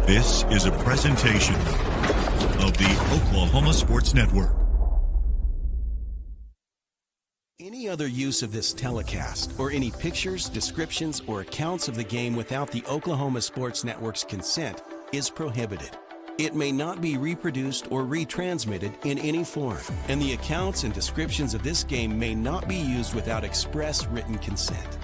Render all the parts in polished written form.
This is a presentation of the Oklahoma Sports Network. Any other use of this telecast or any pictures, descriptions, or accounts of the game without the Oklahoma Sports Network's consent is prohibited. It may not be reproduced or retransmitted in any form, and the accounts and descriptions of this game may not be used without express written consent.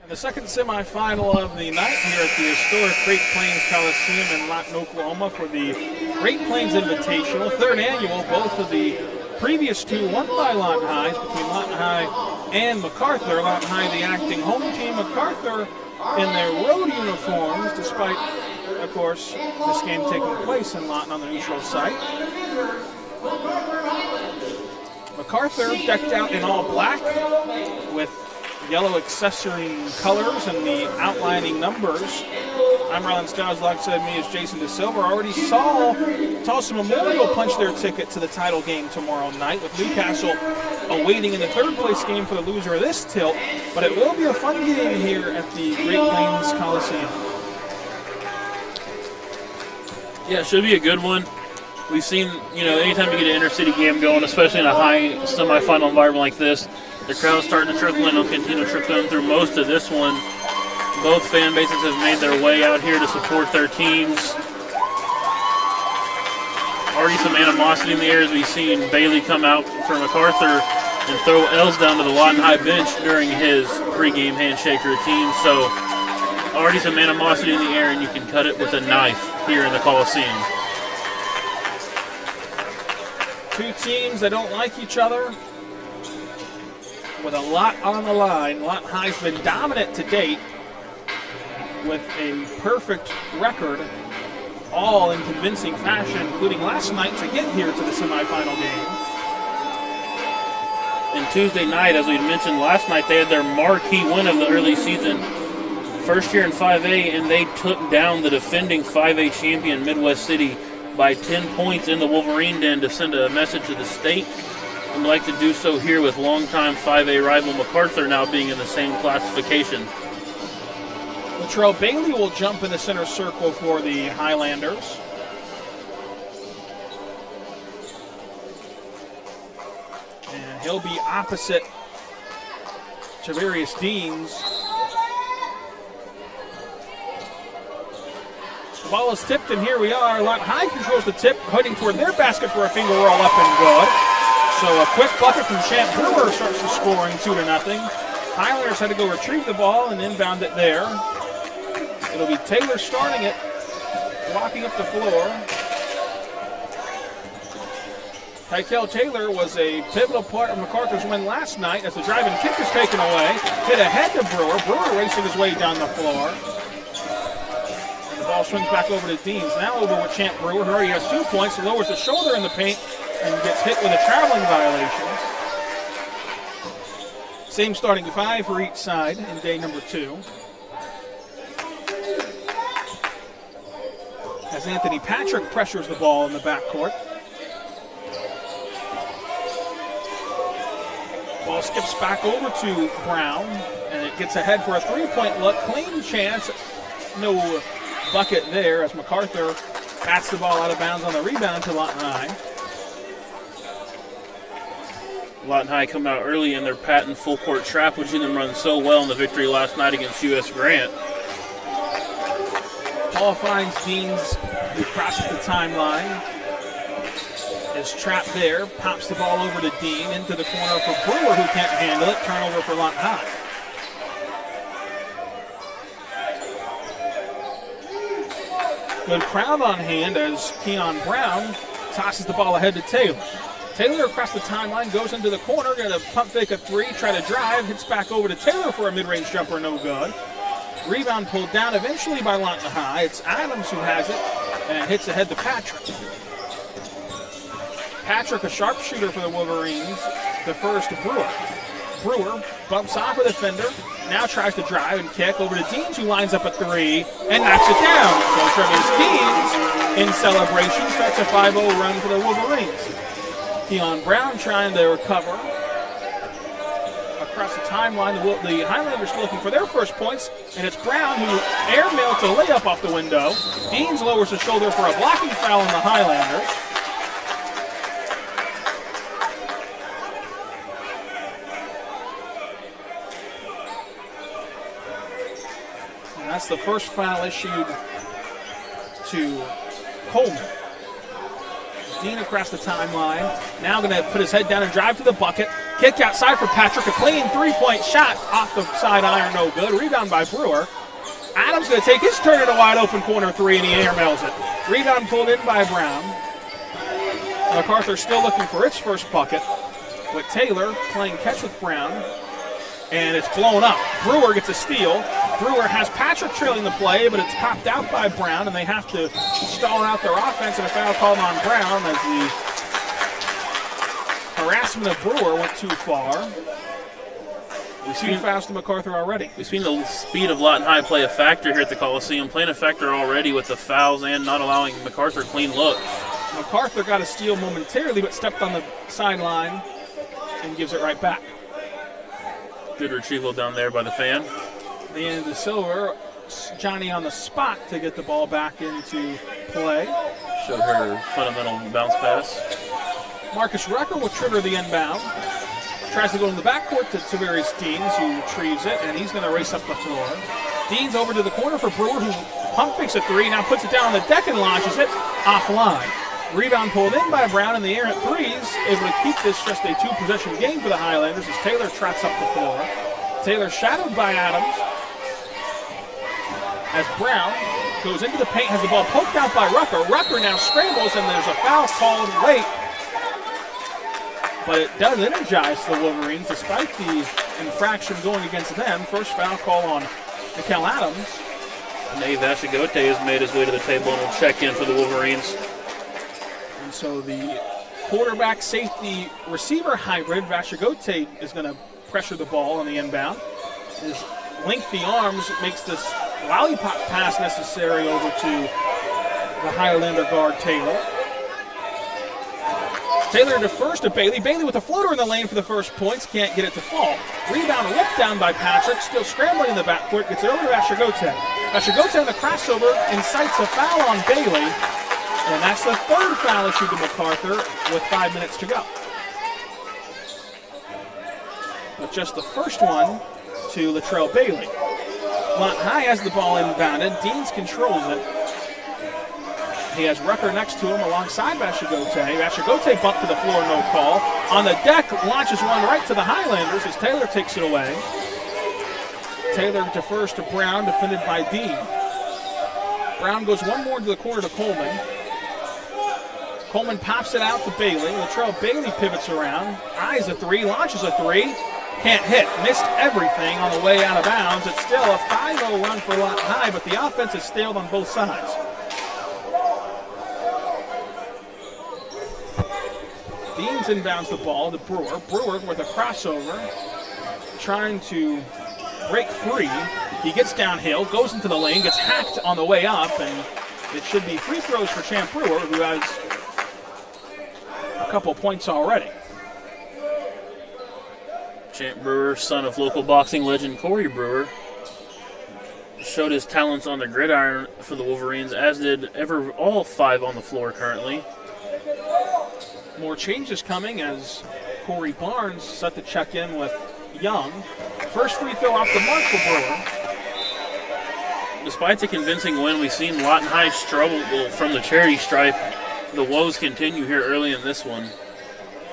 The second semifinal of the night here at the historic Great Plains Coliseum in Lawton, Oklahoma for the Great Plains Invitational, third annual. Both of the previous two won by Lawton High, between Lawton High and Macarthur. Lawton High, the acting home team. Macarthur in their road uniforms, despite, of course, this game taking place in Lawton on the neutral site. Macarthur decked out in all black with yellow accessory colors and the outlining numbers. I'm Rylan Stiles. Alongside me is Jason DeSilva. Already saw Tulsa Memorial punch their ticket to the title game tomorrow night, with Newcastle awaiting in the third place game for the loser of this tilt. But it will be a fun game here at the Great Plains Coliseum. Yeah, it should be a good one. We've seen, anytime you get an intercity game going, especially in a high semifinal environment like this, the crowd's starting to trickle in. It'll continue to trickle in through most of this one. Both fan bases have made their way out here to support their teams. Already some animosity in the air as we've seen Bailey come out for Macarthur and throw L's down to the Lawton High bench during his pregame handshake routine. So already some animosity in the air, and you can cut it with a knife here in the Coliseum. Two teams that don't like each other, with a lot on the line. Lawton High's been dominant to date with a perfect record, all in convincing fashion, including last night to get here to the semifinal game. And Tuesday night, as we mentioned last night, they had their marquee win of the early season. First year in 5A, and they took down the defending 5A champion Midwest City by 10 points in the Wolverine Den to send a message to the state. And like to do so here with longtime 5A rival Macarthur now being in the same classification. Latrell Bailey will jump in the center circle for the Highlanders. And he'll be opposite Javarius Deans. The ball is tipped, and here we are. Lawton High controls the tip, heading toward their basket for a finger roll up and good. So a quick bucket from Champ Brewer starts the scoring 2-0. Highlanders had to go retrieve the ball and inbound it there. It'll be Taylor starting it, walking up the floor. Tykel Taylor was a pivotal part of Macarthur's win last night as the driving kick is taken away. Hit ahead to Brewer. Brewer racing his way down the floor. And the ball swings back over to Deans. Now over with Champ Brewer, who already has 2 points. He lowers the shoulder in the paint and gets hit with a traveling violation. Same starting five for each side in day number 2. As Anthony Patrick pressures the ball in the backcourt. Ball skips back over to Brown, and it gets ahead for a three-point look. Clean chance, no bucket there as Macarthur bats the ball out of bounds on the rebound to Lawton High. Lawton High come out early in their patent full-court trap, which did them run so well in the victory last night against U.S. Grant. Paul finds Deans, who crosses the timeline. Is trapped there, pops the ball over to Dean, into the corner for Brewer, who can't handle it. Turnover for Lawton High. Good crowd on hand as Keon Brown tosses the ball ahead to Taylor. Taylor across the timeline, goes into the corner, got a pump fake a three, try to drive, hits back over to Taylor for a mid-range jumper, no good. Rebound pulled down eventually by Lawton High. It's Adams who has it, and hits ahead to Patrick. Patrick, a sharpshooter for the Wolverines, defers to Brewer. Brewer bumps off a defender, now tries to drive and kick over to Deans, who lines up a three and knocks it down. So Travis Deans, in celebration, starts a 5-0 run for the Wolverines. Keon Brown trying to recover. Across the timeline, the Highlanders looking for their first points, and it's Brown who airmails a layup off the window. Deans lowers his shoulder for a blocking foul on the Highlanders. And that's the first foul issued to Coleman. Dean across the timeline, now going to put his head down and drive to the bucket. Kick outside for Patrick. A clean three-point shot off the side iron, no good. Rebound by Brewer. Adams going to take his turn at a wide-open corner three, and he airmails it. Rebound pulled in by Brown. Macarthur still looking for its first bucket, with Taylor playing catch with Brown, and it's blown up. Brewer gets a steal. Brewer has Patrick trailing the play, but it's popped out by Brown, and they have to stall out their offense, and a foul called on Brown as the harassment of Brewer went too far. We've seen fouls to Macarthur already. We've seen the speed of Lawton High play a factor here at the Coliseum, playing a factor already with the fouls and not allowing Macarthur clean looks. Macarthur got a steal momentarily, but stepped on the sideline and gives it right back. Good retrieval down there by the fan. And the Silver, Johnny on the spot to get the ball back into play. Showed her fundamental bounce pass. Marcus Rucker will trigger the inbound. Tries to go in the backcourt to Tavarius Deans, who retrieves it, and he's going to race up the floor. Deans over to the corner for Brewer, who pump fakes a three, now puts it down on the deck and launches it offline. Rebound pulled in by Brown in the air at threes, able to keep this just a two-possession game for the Highlanders as Taylor trots up the floor. Taylor shadowed by Adams as Brown goes into the paint, has the ball poked out by Rucker. Rucker now scrambles, and there's a foul called late. But it does energize the Wolverines despite the infraction going against them. First foul call on Mikel Adams. Nate Vashigote has made his way to the table and will check in for the Wolverines. And so the quarterback, safety, receiver hybrid, Vashigote, is going to pressure the ball on the inbound. His lengthy arms makes this lollipop pass necessary over to the Highlander guard, Taylor. Taylor defers to Bailey. Bailey with a floater in the lane for the first points. Can't get it to fall. Rebound whipped down by Patrick. Still scrambling in the backcourt. Gets it over to Vashigote. Vashigote on the crossover incites a foul on Bailey. And that's the third foul issued to Macarthur with 5 minutes to go. But just the first one to Latrell Bailey. Lawton High has the ball inbounded. Deans controls it. He has Rucker next to him alongside Vashigote. Vashigote bumped to the floor, no call. On the deck, launches one right to the Highlanders as Taylor takes it away. Taylor defers to Brown, defended by Dean. Brown goes one more to the corner to Coleman. Coleman pops it out to Bailey. Latrell Bailey pivots around, eyes a three, launches a three. Can't hit. Missed everything on the way out of bounds. It's still a 5-0 run for Lawton High, but the offense is stalled on both sides. Deans inbounds the ball to Brewer. Brewer with a crossover, trying to break free. He gets downhill, goes into the lane, gets hacked on the way up, and it should be free throws for Champ Brewer, who has a couple points already. Champ Brewer, son of local boxing legend Corey Brewer, showed his talents on the gridiron for the Wolverines, as did all five on the floor currently. More changes coming as Corey Barnes set to check in with Young. First free throw off the mark for Brewer. Despite the convincing win, we've seen Lawton High struggle from the charity stripe. The woes continue here early in this one.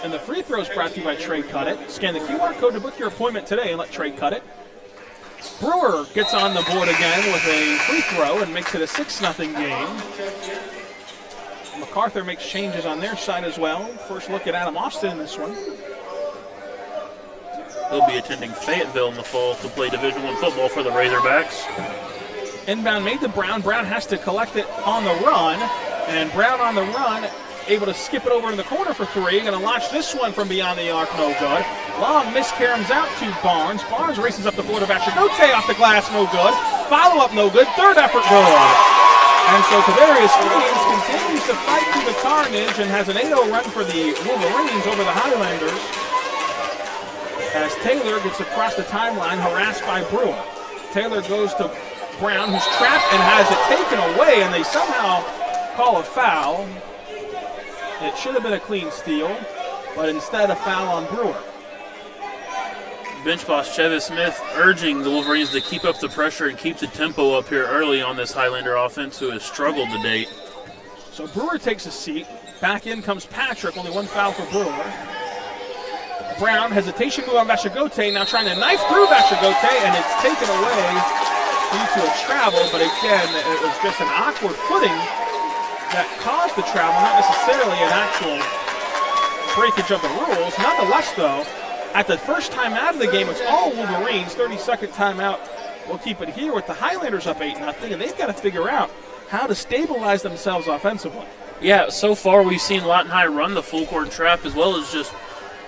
And the free throw is brought to you by Trade Cut It. Scan the QR code to book your appointment today and let Trade Cut It. Brewer gets on the board again with a free throw and makes it a 6-0 game. Macarthur makes changes on their side as well. First look at Adam Austin in this one. He'll be attending Fayetteville in the fall to play Division I football for the Razorbacks. Inbound made to Brown. Brown has to collect it on the run. And Brown on the run, able to skip it over in the corner for three. Going to launch this one from beyond the arc, no good. Long miss caroms out to Barnes. Barnes races up the floor to Vashigote off the glass, no good. Follow-up, no good. Third effort, good. And so Tavarius Deans continues to fight through the carnage and has an 8-0 run for the Wolverines over the Highlanders as Taylor gets across the timeline, harassed by Brewer. Taylor goes to Brown, who's trapped and has it taken away, and they somehow call a foul. It should have been a clean steal, but instead a foul on Brewer. Bench boss Chevis Smith urging the Wolverines to keep up the pressure and keep the tempo up here early on this Highlander offense, who has struggled to date. So Brewer takes a seat. Back in comes Patrick, only one foul for Brewer. Brown, hesitation move on Vashagote, now trying to knife through Vashagote, and it's taken away due to a travel, but again, it was just an awkward footing that caused the travel, not necessarily an actual breakage of the rules. Nonetheless, though, at the first time out of the game, it's all Wolverines, 30-second timeout. We'll keep it here with the Highlanders up 8-0, and they've got to figure out how to stabilize themselves offensively. Yeah, so far we've seen Lawton High run the full court trap as well as just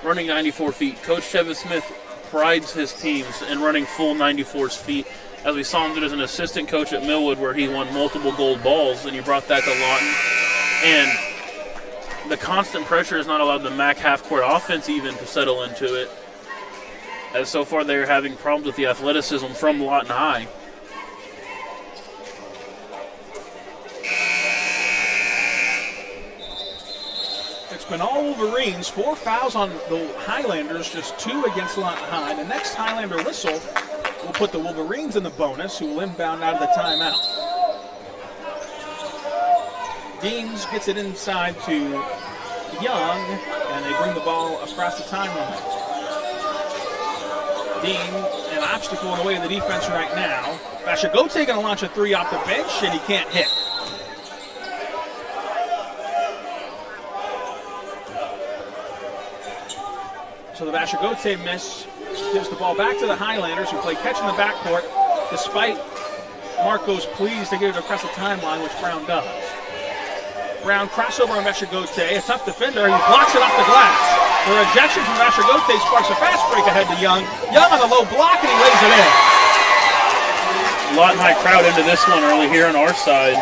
running 94 feet. Coach Chevy Smith prides his teams in running full 94 feet, as we saw him do as an assistant coach at Millwood, where he won multiple gold balls, and he brought that to Lawton. And the constant pressure has not allowed the MAC half-court offense even to settle into it, as so far they're having problems with the athleticism from Lawton High. It's been all Wolverines, 4 fouls on the Highlanders, just 2 against Lawton High. The next Highlander whistle will put the Wolverines in the bonus, who will inbound out of the timeout. Deans gets it inside to Young, and they bring the ball across the timeline. Dean, an obstacle in the way of the defense right now. Vashagote going to launch a 3 off the bench, and he can't hit. So the Vashagote miss gives the ball back to the Highlanders, who play catch in the backcourt, despite Marco's pleas to get it across the timeline, which Brown does. Brown crossover on Vashagote, a tough defender, he blocks it off the glass. The rejection from Vashagote sparks a fast break ahead to Young. Young on the low block, and he lays it in. Lawton High crowd into this one early here on our side.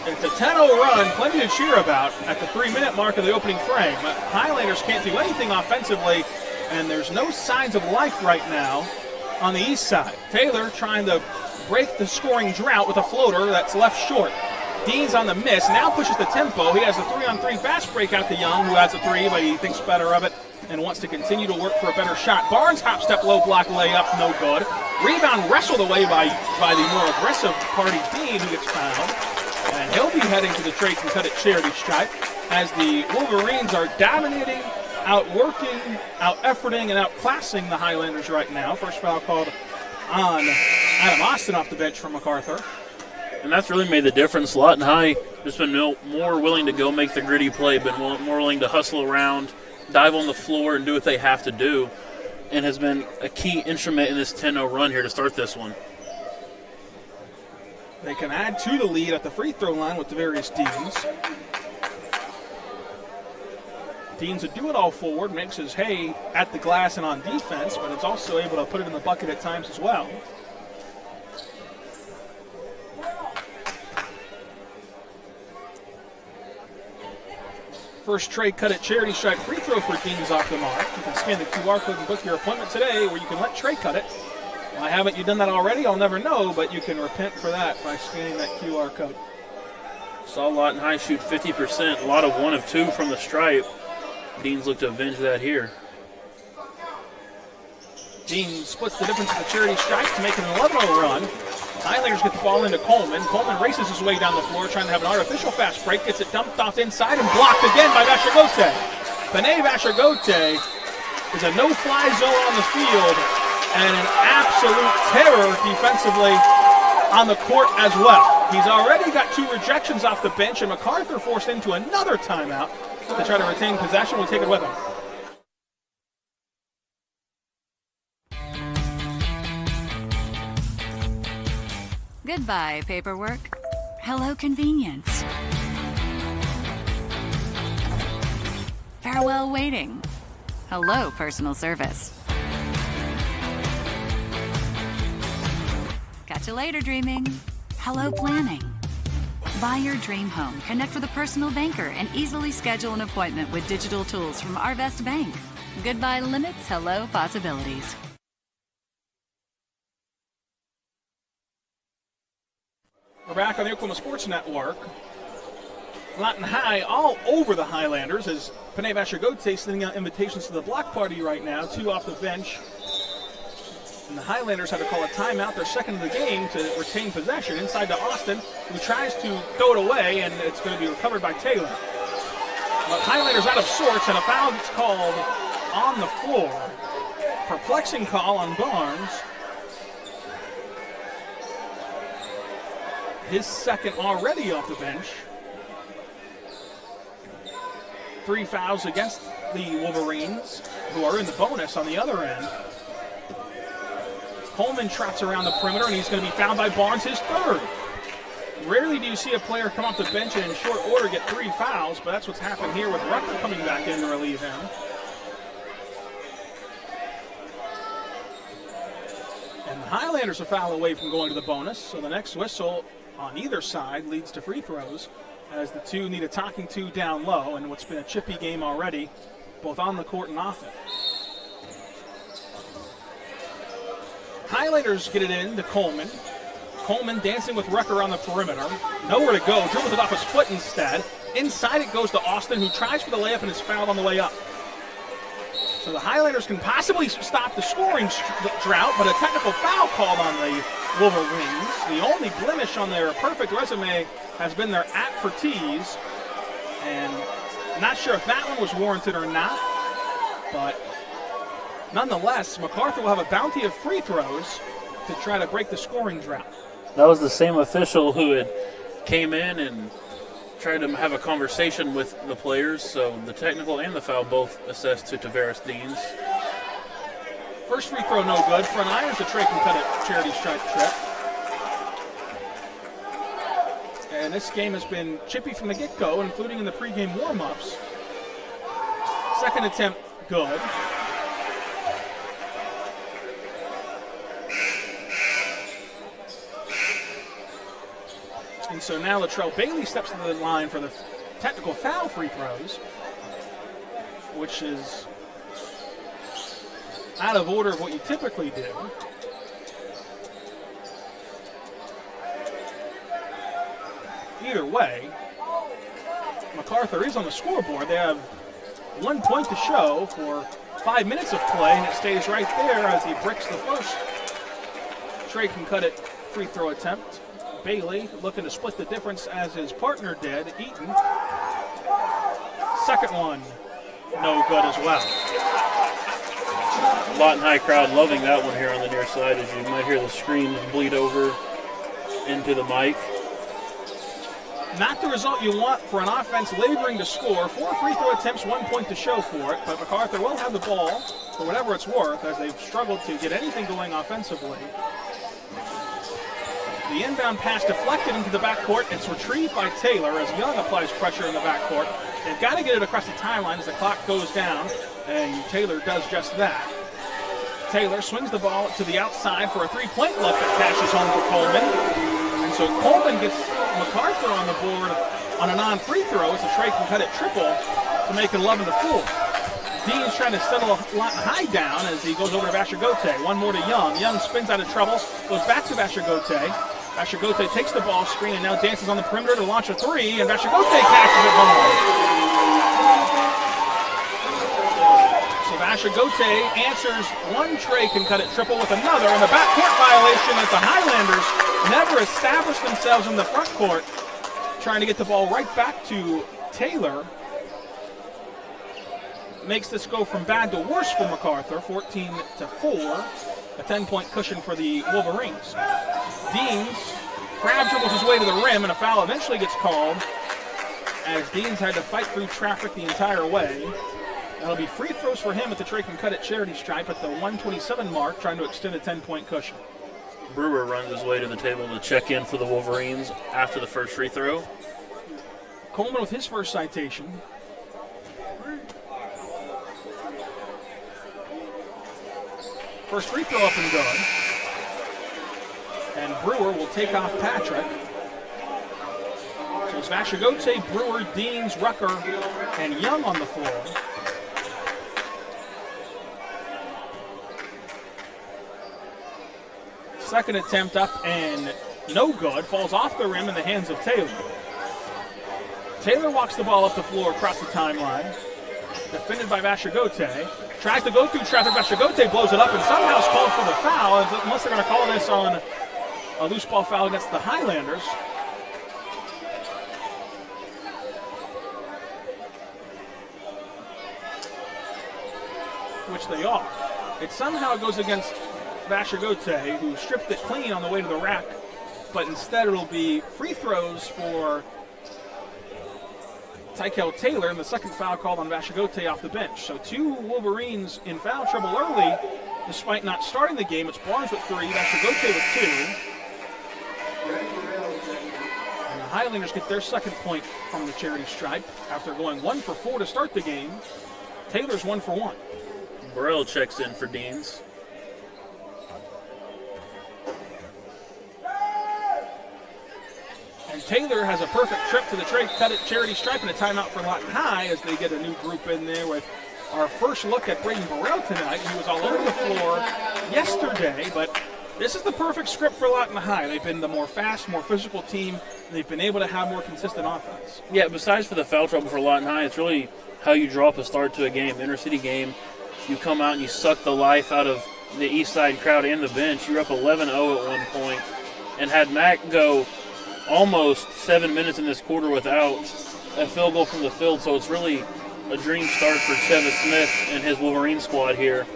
It's a 10-0 run, plenty to cheer about at the 3-minute mark of the opening frame. Highlanders can't do anything offensively, and there's no signs of life right now on the east side. Taylor trying to break the scoring drought with a floater that's left short. Dean's on the miss, now pushes the tempo. He has a 3-on-3 fast break out to Young, who has a 3, but he thinks better of it and wants to continue to work for a better shot. Barnes hop-step low block layup, no good. Rebound wrestled away by the more aggressive party Dean, who gets fouled. And he'll be heading to the Trade and Cut It charity stripe as the Wolverines are dominating, outworking, out-efforting, and outclassing the Highlanders right now. First foul called on Adam Austin off the bench from Macarthur. And that's really made the difference. Lawton High just been more willing to go make the gritty play, been more willing to hustle around, dive on the floor, and do what they have to do, and has been a key instrument in this 10-0 run here to start this one. They can add to the lead at the free throw line with the various Deans. Dean's a do-it-all forward, makes his hay at the glass and on defense, but it's also able to put it in the bucket at times as well. First Trade Cut It charity stripe free throw for Dean's off the mark. You can scan the QR code and book your appointment today where you can let Trey cut it. Why haven't you done that already? I'll never know, but you can repent for that by scanning that QR code. Saw Lawton High shoot 50%, a lot of 1 of 2 from the stripe. Dean's look to avenge that here. Dean splits the difference of the charity stripe to make an 11-0 run. Highlanders get the ball into Coleman. Coleman races his way down the floor, trying to have an artificial fast break. Gets it dumped off inside and blocked again by Vashagote. Panay Vashagote is a no-fly zone on the field and an absolute terror defensively on the court as well. He's already got 2 rejections off the bench, and Macarthur forced into another timeout to try to retain possession. We'll take it with him. Goodbye, paperwork. Hello, convenience. Farewell, waiting. Hello, personal service. Catch you later, dreaming. Hello, planning. Buy your dream home, connect with a personal banker, and easily schedule an appointment with digital tools from Arvest Bank. Goodbye limits, hello possibilities. We're back on the Oklahoma Sports Network. Lawton High all over the Highlanders as Panay Vashagote sending out invitations to the block party right now. 2 off the bench. And the Highlanders had to call a timeout, their second of the game, to retain possession. Inside to Austin, who tries to throw it away, and it's going to be recovered by Taylor. But Highlanders out of sorts, and a foul gets called on the floor. Perplexing call on Barnes. His second already off the bench. 3 fouls against the Wolverines, who are in the bonus on the other end. Coleman trots around the perimeter, and he's going to be fouled by Barnes, his third. Rarely do you see a player come off the bench and in short order get 3 fouls, but that's what's happened here with Rucker coming back in to relieve him. And the Highlanders a foul away from going to the bonus, so the next whistle on either side leads to free throws, as the two need a talking to down low, and what's been a chippy game already, both on the court and off it. Highlanders get it in to Coleman. Coleman dancing with Rucker on the perimeter. Nowhere to go. Dribbles it off his foot instead. Inside it goes to Austin, who tries for the layup and is fouled on the way up. So the Highlanders can possibly stop the scoring drought, but a technical foul called on the Wolverines. The only blemish on their perfect resume has been their at for tees. And not sure if that one was warranted or not, but nonetheless, Macarthur will have a bounty of free throws to try to break the scoring drought. That was the same official who had came in and tried to have a conversation with the players, so the technical and the foul both assessed to Tavares Deans. First free throw no good. Front irons to Trey can cut it. Charity stripe trip. And this game has been chippy from the get-go, including in the pregame warm-ups. Second attempt, good. And so now Latrell Bailey steps to the line for the technical foul free throws, which is out of order of what you typically do. Either way, Macarthur is on the scoreboard. They have 1 point to show for 5 minutes of play, and it stays right there as he bricks the first. Trey can cut it free throw attempt. Bailey looking to split the difference as his partner did, Eaton. Second one, no good as well. Lawton High crowd loving that one here on the near side, as you might hear the screams bleed over into the mic. Not the result you want for an offense laboring to score. 4 free throw attempts, 1 point to show for it, but Macarthur will have the ball for whatever it's worth as they've struggled to get anything going offensively. The inbound pass deflected into the backcourt. It's retrieved by Taylor as Young applies pressure in the backcourt. They've got to get it across the timeline as the clock goes down, and Taylor does just that. Taylor swings the ball to the outside for a three-point look that cashes home for Coleman. And so Coleman gets Macarthur on the board on a non-free throw as the Trey can cut it triple to make it 11-4. Dean's trying to settle a high down as he goes over to Vashagote. One more to Young. Young spins out of trouble, goes back to Vashagote. Vashagote takes the ball screen and now dances on the perimeter to launch a three, and Vashagote cashes it home. So Vashagote answers one Trey can cut it triple with another, and the backcourt violation as the Highlanders never established themselves in the front court, trying to get the ball right back to Taylor. Makes this go from bad to worse for Macarthur, 14-4, a 10-point cushion for the Wolverines. Deans crab dribbles his way to the rim, and a foul eventually gets called as Deans had to fight through traffic the entire way. That'll be free throws for him at the Trey can cut it charity stripe at the 1:27 mark, trying to extend a 10-point cushion. Brewer runs his way to the table to check in for the Wolverines after the first free throw. Coleman with his first citation. First free throw up and good. And Brewer will take off Patrick. So it's Vashagote, Brewer, Deans, Rucker, and Young on the floor. Second attempt up and no good. Falls off the rim in the hands of Taylor. Taylor walks the ball up the floor across the timeline. Defended by Vashagote. Tries to go through traffic. Vashagote blows it up and somehow is called for the foul, unless they're going to call this on a loose ball foul against the Highlanders. which they are. It somehow goes against Vashagote, who stripped it clean on the way to the rack, but instead it'll be free throws for Tykel Taylor, and the second foul called on Vashagote off the bench. So 2 Wolverines in foul trouble early, despite not starting the game. It's Barnes with 3, Vashagote with 2. And the Highlanders get their second point from the charity stripe after going 1 for 4 to start the game. Taylor's 1 for 1. Burrell checks in for Deans. And Taylor has a perfect trip to the charity stripe and a timeout for Lawton High as they get a new group in there with our first look at Braden Burrell tonight. He was all over the floor yesterday, but this is the perfect script for Lawton High. They've been the more fast, more physical team, and they've been able to have more consistent offense. Yeah, besides for the foul trouble for Lawton High, it's really how you draw up a start to a game, inter-city game. You come out and you suck the life out of the East Side crowd and the bench. You're up 11-0 at one point, and had Mac go almost 7 minutes in this quarter without a field goal from the field, so it's really a dream start for Chevis Smith and his Wolverine squad here.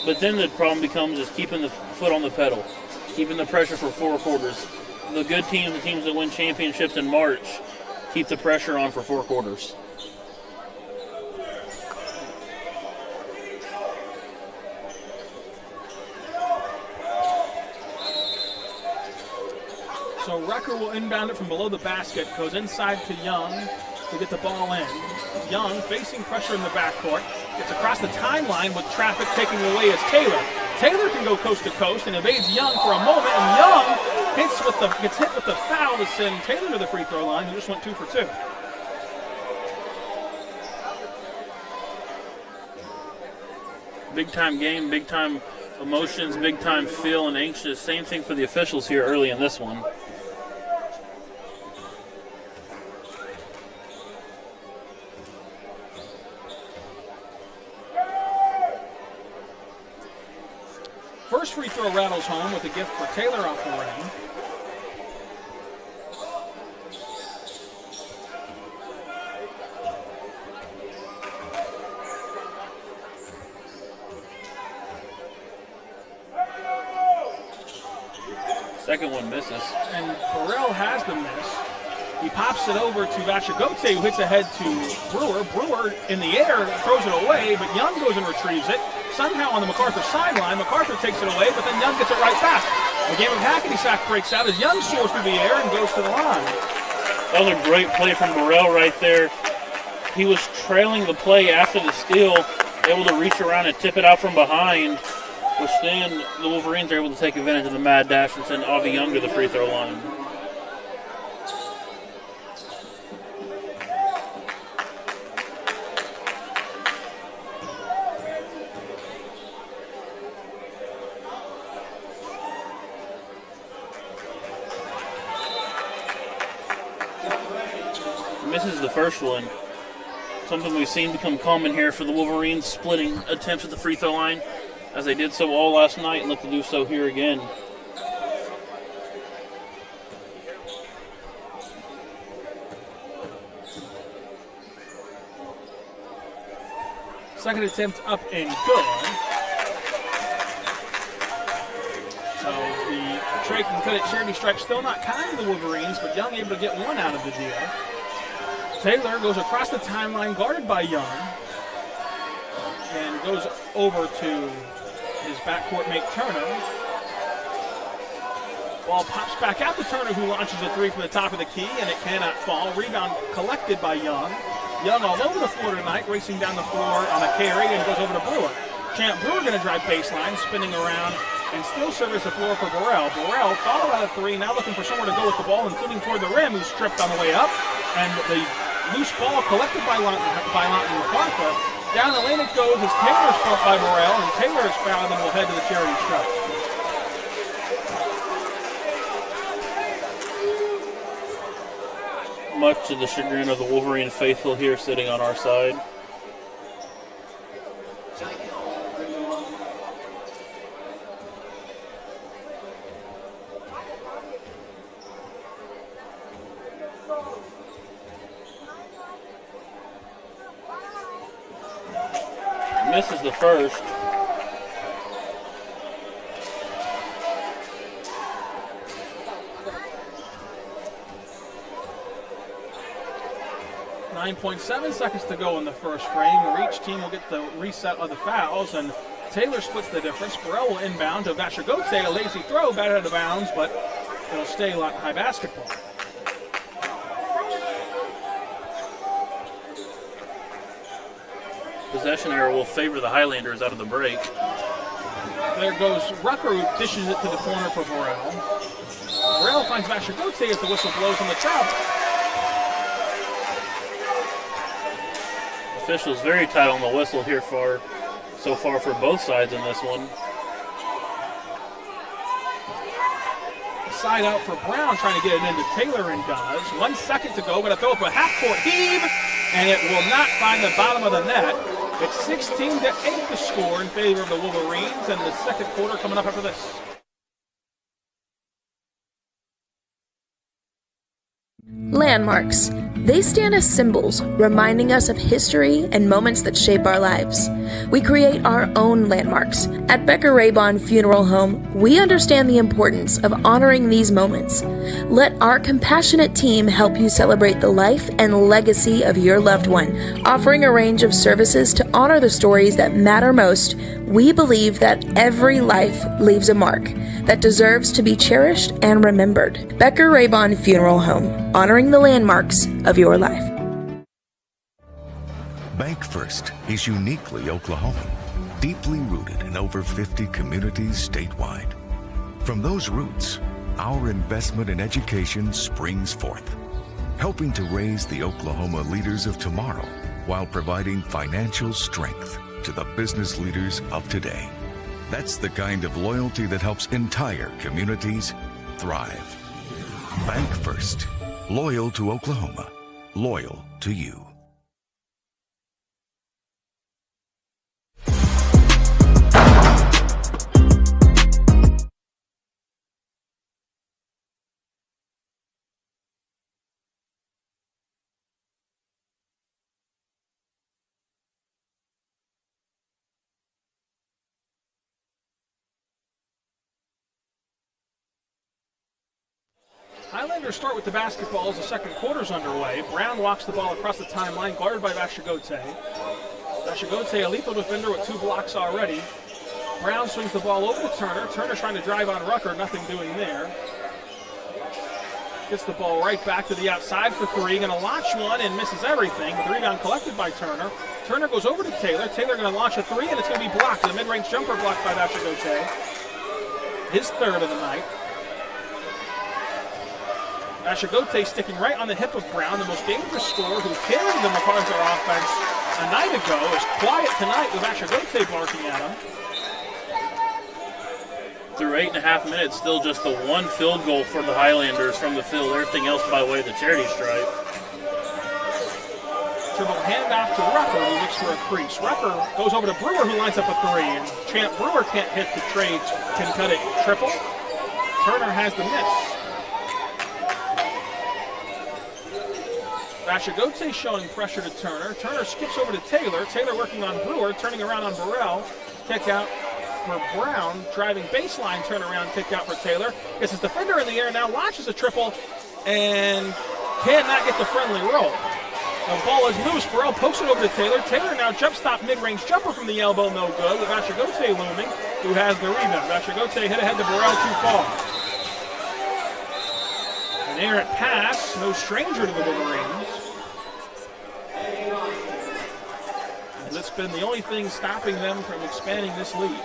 But then the problem becomes is keeping the foot on the pedal, keeping the pressure for 4 quarters. The good teams, the teams that win championships in March, keep the pressure on for 4 quarters. So Rucker will inbound it from below the basket, goes inside to Young to get the ball in. Young facing pressure in the backcourt, gets across the timeline with traffic taking away is Taylor. Taylor can go coast to coast and evades Young for a moment, and Young gets hit with the foul to send Taylor to the free throw line, who just went 2 for 2. Big time game, big time emotions, big time feel and anxious. Same thing for the officials here early in this one. First free throw rattles home with a gift for Taylor off the rim. Second one misses. And Burrell has the miss. He pops it over to Vashagote, who hits ahead to Brewer. Brewer in the air throws it away, but Young goes and retrieves it. Somehow on the Macarthur sideline, Macarthur takes it away, but then Young gets it right back. A game of hackety-sack breaks out as Young soars through the air and goes to the line. That was a great play from Burrell right there. He was trailing the play after the steal, able to reach around and tip it out from behind, which then the Wolverines are able to take advantage of the mad dash and send Avi Young to the free throw line. Misses the first one. Something we've seen become common here for the Wolverines, splitting attempts at the free throw line, as they did so all last night and look to do so here again. Second attempt up and good. So the Trey can cut it charity stripe, still not kind to the Wolverines, but Young able to get one out of the deal. Taylor goes across the timeline, guarded by Young, and goes over to his backcourt mate Turner. Ball pops back out to Turner, who launches a three from the top of the key, and it cannot fall. Rebound collected by Young. Young all over the floor tonight, racing down the floor on a carry, and goes over to Brewer. Champ Brewer going to drive baseline, spinning around, and still service the floor for Burrell. Burrell followed out a three, now looking for somewhere to go with the ball, including toward the rim, who's stripped on the way up. And the loose ball collected by Lawton Macarthur. Down the lane it goes as Taylor's caught by Burrell, and Taylor is fouled and will head to the charity stripe. Much to the chagrin of the Wolverine faithful here sitting on our side. misses the first. .7 seconds to go in the first frame, where each team will get the reset of the fouls, and Taylor splits the difference. Burrell will inbound to Vashagote, a lazy throw, batted out of bounds, but it'll stay Lawton High basketball. Possession error will favor the Highlanders out of the break. There goes Rucker, who dishes it to the corner for Burrell. Burrell finds Vashagote as the whistle blows on the top. Officials very tight on the whistle here so far for both sides in this one. Side out for Brown, trying to get it into Taylor, and does. 1 second to go, but a throw up a half-court heave, and it will not find the bottom of the net. It's 16-8 the score in favor of the Wolverines, and the second quarter coming up after this. Landmarks. They stand as symbols, reminding us of history and moments that shape our lives. We create our own landmarks. At Becker-Raybon Funeral Home, we understand the importance of honoring these moments. Let our compassionate team help you celebrate the life and legacy of your loved one. Offering a range of services to honor the stories that matter most, we believe that every life leaves a mark that deserves to be cherished and remembered. Becker-Raybon Funeral Home, honoring the landmarks of your life. Bank First is uniquely Oklahoman, deeply rooted in over 50 communities statewide. From those roots, our investment in education springs forth, helping to raise the Oklahoma leaders of tomorrow while providing financial strength to the business leaders of today. That's the kind of loyalty that helps entire communities thrive. Bank First. Loyal to Oklahoma. Loyal to you. Highlanders start with the basketball as the second quarter's underway. Brown walks the ball across the timeline, guarded by Vashagote. Vashagote, a lethal defender with 2 blocks already. Brown swings the ball over to Turner. Turner trying to drive on Rucker, nothing doing there. Gets the ball right back to the outside for 3. Going to launch one and misses everything. The rebound collected by Turner. Turner goes over to Taylor. Taylor going to launch a 3, and it's going to be blocked. The mid-range jumper blocked by Vashagote. His third of the night. Vashagote sticking right on the hip of Brown, the most dangerous scorer who carried the Macarthur offense a night ago, is quiet tonight with Vashagote barking at him. Through 8.5 minutes, still just the 1 field goal for the Highlanders from the field. Everything else by way of the charity stripe. Dribble handoff to Rucker, who looks for a crease. Rucker goes over to Brewer, who lines up a 3, and Champ Brewer can't hit the trade, can cut it triple. Turner has the miss. Vashagote showing pressure to Turner. Turner skips over to Taylor. Taylor working on Brewer, turning around on Burrell. Kick out for Brown. Driving baseline, turnaround, kick out for Taylor. Gets his defender in the air, now launches a triple, and cannot get the friendly roll. The ball is loose. Burrell pokes it over to Taylor. Taylor now jump stop mid-range jumper from the elbow, no good, with Vashagote looming, who has the rebound. Vashagote hit ahead to Burrell, too far. An errant pass, no stranger to the Wolverines. And that's been the only thing stopping them from expanding this lead.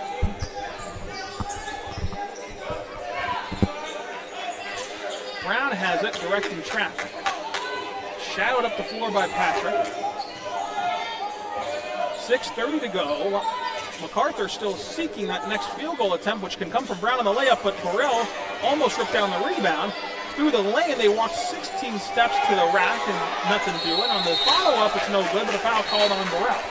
Brown has it, directing traffic. Shadowed up the floor by Patrick. 6:30 to go. Macarthur still seeking that next field goal attempt, which can come from Brown on the layup, but Burrell almost ripped down the rebound. Through the lane, they walked 16 steps to the rack and nothing doing. On the follow-up, it's no good, but a foul called on Burrell.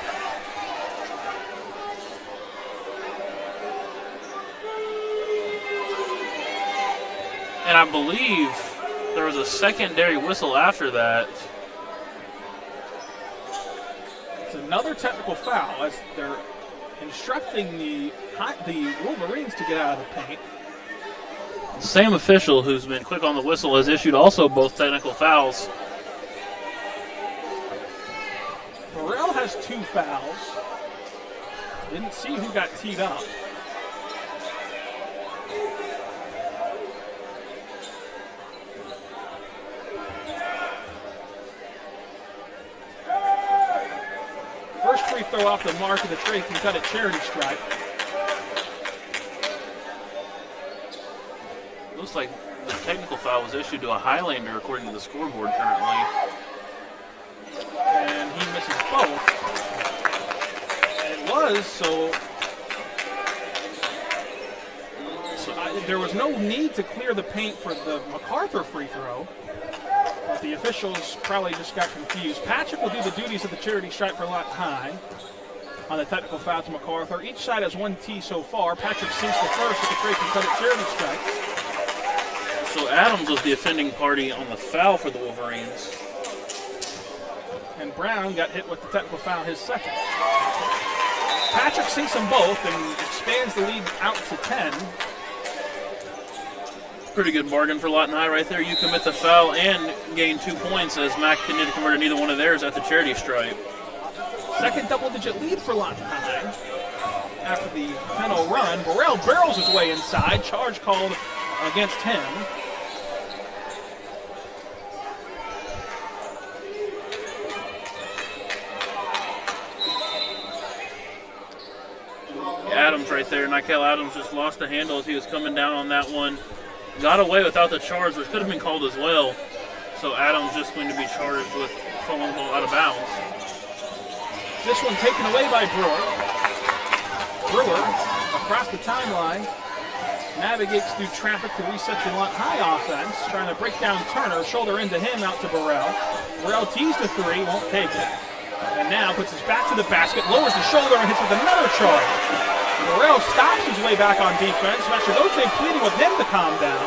And I believe there was a secondary whistle after that. It's another technical foul as they're instructing the Wolverines to get out of the paint. Same official who's been quick on the whistle has issued also both technical fouls. Burrell has 2 fouls. Didn't see who got teed up. First free throw off the mark of the Trey can cut at charity stripe. Looks like the technical foul was issued to a Highlander according to the scoreboard currently. And he misses both. It was, so there was no need to clear the paint for the Macarthur free throw. But the officials probably just got confused. Patrick will do the duties of the charity stripe for Lawton High on the technical foul to Macarthur. Each side has 1 tee so far. Patrick sinks the first with the Trey can cut at charity stripe. So Adams was the offending party on the foul for the Wolverines. And Brown got hit with the technical foul, his second. Patrick sinks them both and expands the lead out to 10. Pretty good bargain for Lawton High right there. You commit the foul and gain 2 points as Mac couldn't convert neither one of theirs at the charity stripe. Second double-digit lead for Lawton High. After the 10-0 run, Burrell barrels his way inside. Charge called against him. Adams right there. Nikel Adams just lost the handle as he was coming down on that one. Got away without the charge, which could have been called as well. So Adams just going to be charged with falling the ball out of bounds. This one taken away by Brewer. Brewer, across the timeline, navigates through traffic to reset the Lawton High offense, trying to break down Turner, shoulder into him, out to Burrell. Burrell tees the 3, won't take it. And now puts his back to the basket, lowers the shoulder, and hits with another charge. Burrell stops his way back on defense. Machagote pleading with him to calm down,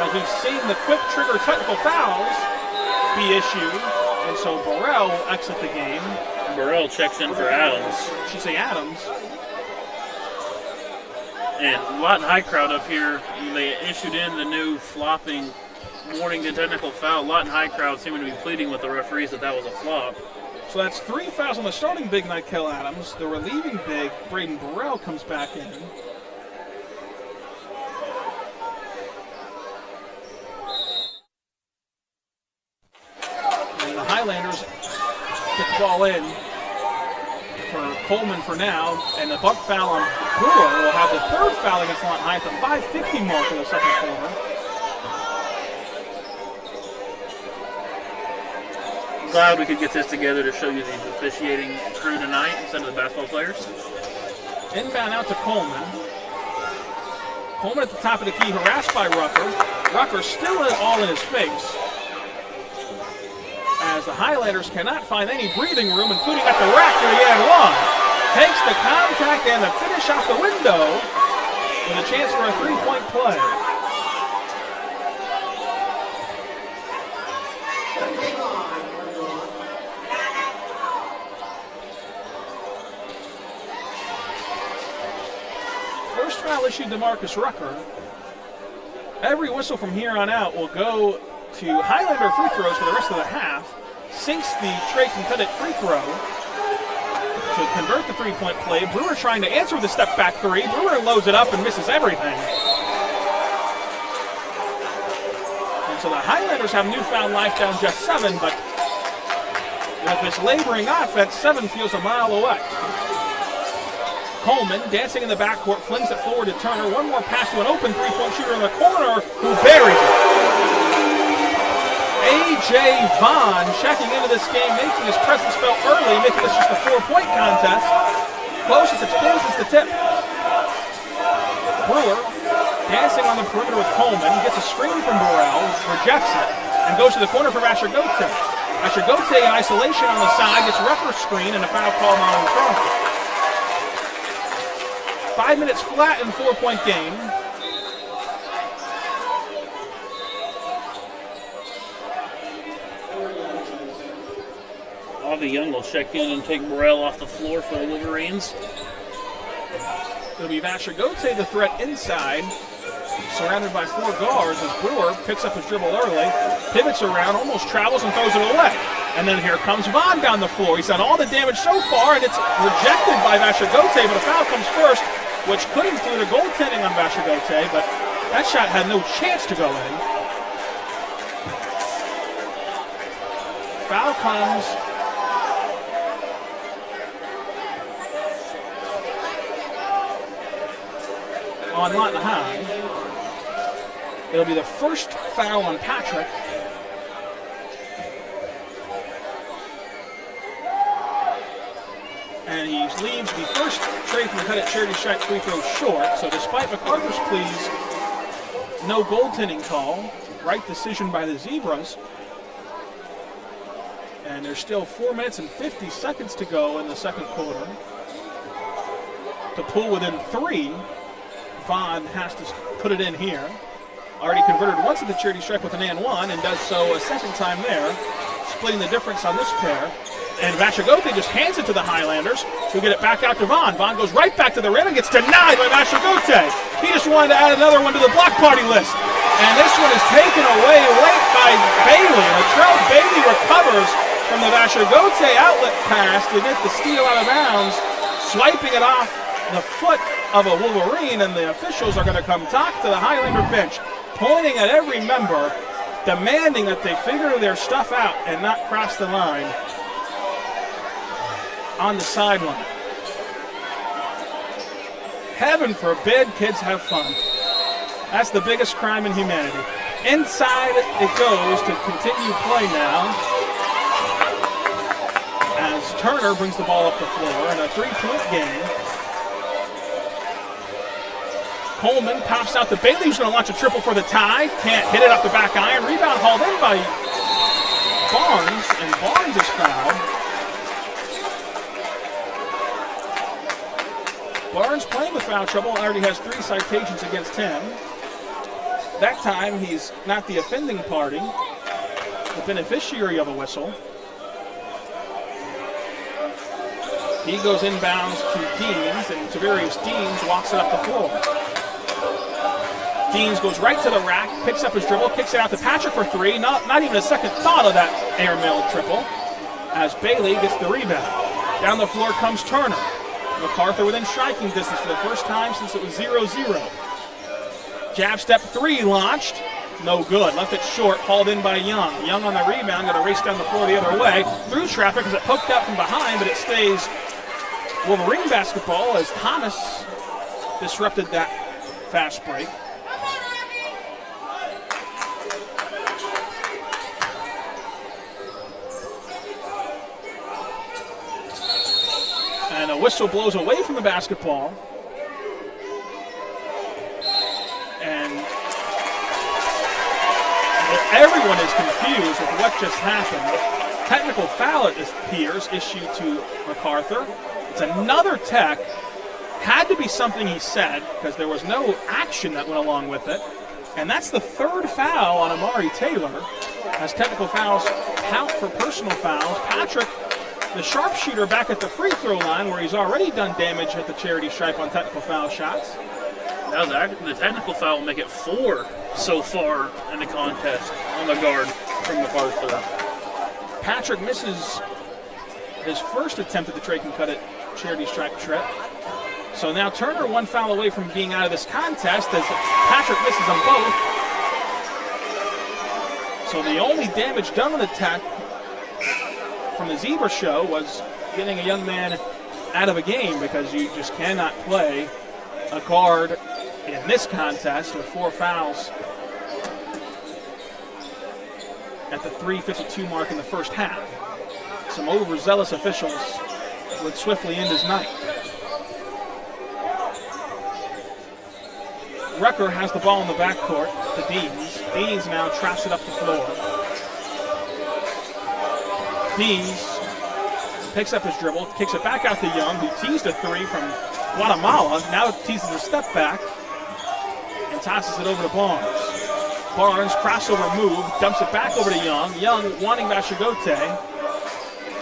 as we've seen the quick trigger technical fouls be issued. And so Burrell will exit the game. Burrell checks in for Adams. I should say Adams. And Lawton High crowd up here, they issued in the new flopping warning to technical foul. Lawton High crowd seeming to be pleading with the referees that was a flop. So that's 3 fouls on the starting big, Nikel Adams. The relieving big, Braden Burrell, comes back in. And the Highlanders get the ball in for Coleman for now. And the buck foul on Brewer will have the 3rd foul against Lawton High at the 5:50 mark of the second quarter. Glad we could get this together to show you the officiating crew tonight instead of the basketball players. Inbound out to Coleman. Coleman at the top of the key, harassed by Rucker. Rucker still all in his face, as the Highlanders cannot find any breathing room, including at the rack for the and one. Takes the contact and the finish off the window with a chance for a 3-point play. First foul issued to Marcus Rucker. Every whistle from here on out will go to Highlander free throws for the rest of the half. Sinks the Trey can cut it free throw to convert the 3-point play. Brewer trying to answer with a step back 3. Brewer loads it up and misses everything. And so the Highlanders have newfound life down just 7, but with this laboring offense, 7 feels a mile away. Coleman dancing in the backcourt, flings it forward to Turner. One more pass to an open 3-point shooter in the corner who buries it. A.J. Vaughn checking into this game, making his presence felt early, making this just a 4-point contest. Closest it's been since the tip. Brewer dancing on the perimeter with Coleman. He gets a screen from Burrell, rejects it, and goes to the corner for Machagote. Machagote in isolation on the side, gets Rucker's screen and a foul called on McCarthy. 5 minutes flat in 4-point game. Avi Young will check in and take Burrell off the floor for the Wolverines. It'll be Vashagote the threat inside, surrounded by 4 guards as Brewer picks up his dribble early, pivots around, almost travels and throws it away. And then here comes Vaughn down the floor. He's done all the damage so far, and it's rejected by Vashagote, but a foul comes first, which could include a goaltending on Vashagote, but that shot had no chance to go in. Foul comes on Lawton High. It'll be the first foul on Patrick. And he leaves the first trade from the cut at charity stripe free throw short. So despite Macarthur's pleas, no goaltending call. Right decision by the Zebras. And there's still 4 minutes and 50 seconds to go in the second quarter. To pull within 3, Vaughn has to put it in here. Already converted once at the charity stripe with an and one, and does so a second time there, splitting the difference on this pair. And Vashagote just hands it to the Highlanders, who get it back out to Vaughn. Vaughn goes right back to the rim and gets denied by Vashagote. He just wanted to add another one to the block party list. And this one is taken away late by Bailey. Latrell Bailey recovers from the Vashagote outlet pass to get the steal out of bounds, swiping it off the foot of a Wolverine, and the officials are going to come talk to the Highlander bench, pointing at every member, demanding that they figure their stuff out and not cross the line on the sideline. Heaven forbid kids have fun. That's the biggest crime in humanity. Inside it goes to continue play now, as Turner brings the ball up the floor in a 3-point game. Coleman pops out to Bailey, who's going to launch a triple for the tie. Can't hit it off the back iron. Rebound hauled in by Barnes, and Barnes is fouled. Barnes playing with foul trouble, already has 3 citations against him. That time he's not the offending party, the beneficiary of a whistle. He goes inbounds to Deans, and Tavarius Deans walks it up the floor. Deans goes right to the rack, picks up his dribble, kicks it out to Patrick for 3. Not even a second thought of that airmail triple, as Bailey gets the rebound. Down the floor comes Turner. Macarthur within striking distance for the first time since it was 0-0. Jab step 3 launched. No good. Left it short, hauled in by Young. Young on the rebound, going to race down the floor the other way. Through traffic as it poked out from behind, but it stays Wolverine basketball as Thomas disrupted that fast break. And a whistle blows away from the basketball. And everyone is confused with what just happened. Technical foul, it appears, issued to Macarthur. It's another tech. Had to be something he said, because there was no action that went along with it. And that's the 3rd foul on Amari Taylor, as technical fouls count for personal fouls. Patrick, the sharpshooter, back at the free throw line, where he's already done damage at the charity stripe on technical foul shots. Now the technical foul will make it 4 so far in the contest on the guard from Macarthur. Patrick misses his first attempt at the trade and cut it charity stripe trip. So now Turner 1 foul away from being out of this contest as Patrick misses them both. So the only damage done on the tech from the Zebra show was getting a young man out of a game, because you just cannot play a guard in this contest with 4 fouls at the 3:52 mark in the first half. Some overzealous officials would swiftly end his night. Rucker has the ball in the backcourt to Deans. Deans now traps it up the floor. Deans picks up his dribble, kicks it back out to Young, who teased a 3 from Guatemala. Now teases a step back and tosses it over to Barnes. Barnes, crossover move, dumps it back over to Young. Young wanting Vashagote.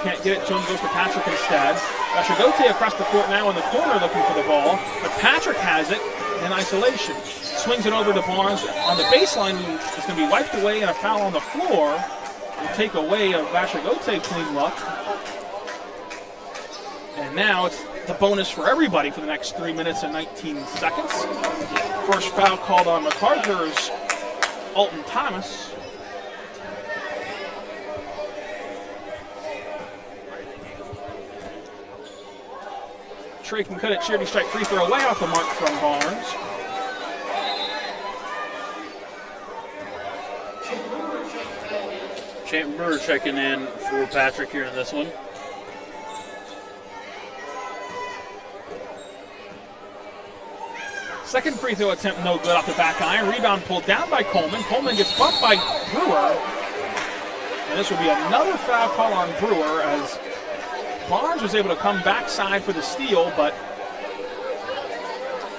Can't get it to him, goes to Patrick instead. Vashagote across the court now in the corner looking for the ball, but Patrick has it in isolation. Swings it over to Barnes on the baseline, who is going to be wiped away, and a foul on the floor will take away a Vashagote clean look. And now it's the bonus for everybody for the next 3 minutes and 19 seconds. First foul called on Macarthur's Alton Thomas. Trey can cut it, charity stripe free throw way off the mark from Barnes. Champ Brewer checking in for Patrick here in this one. Second free throw attempt no good off the back iron. Rebound pulled down by Coleman. Coleman gets bumped by Brewer. And this will be another foul call on Brewer as Barnes was able to come backside for the steal, but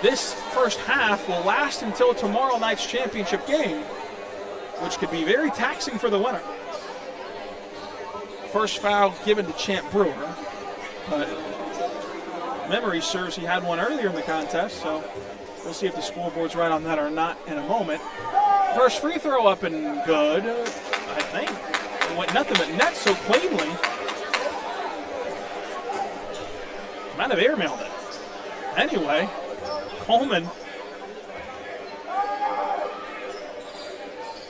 this first half will last until tomorrow night's championship game, which could be very taxing for the winner. First foul given to Champ Brewer, but memory serves he had one earlier in the contest, so we'll see if the scoreboard's right on that or not in a moment. First free throw up and good, I think. It went nothing but net so cleanly. Might have airmailed it. Anyway, Coleman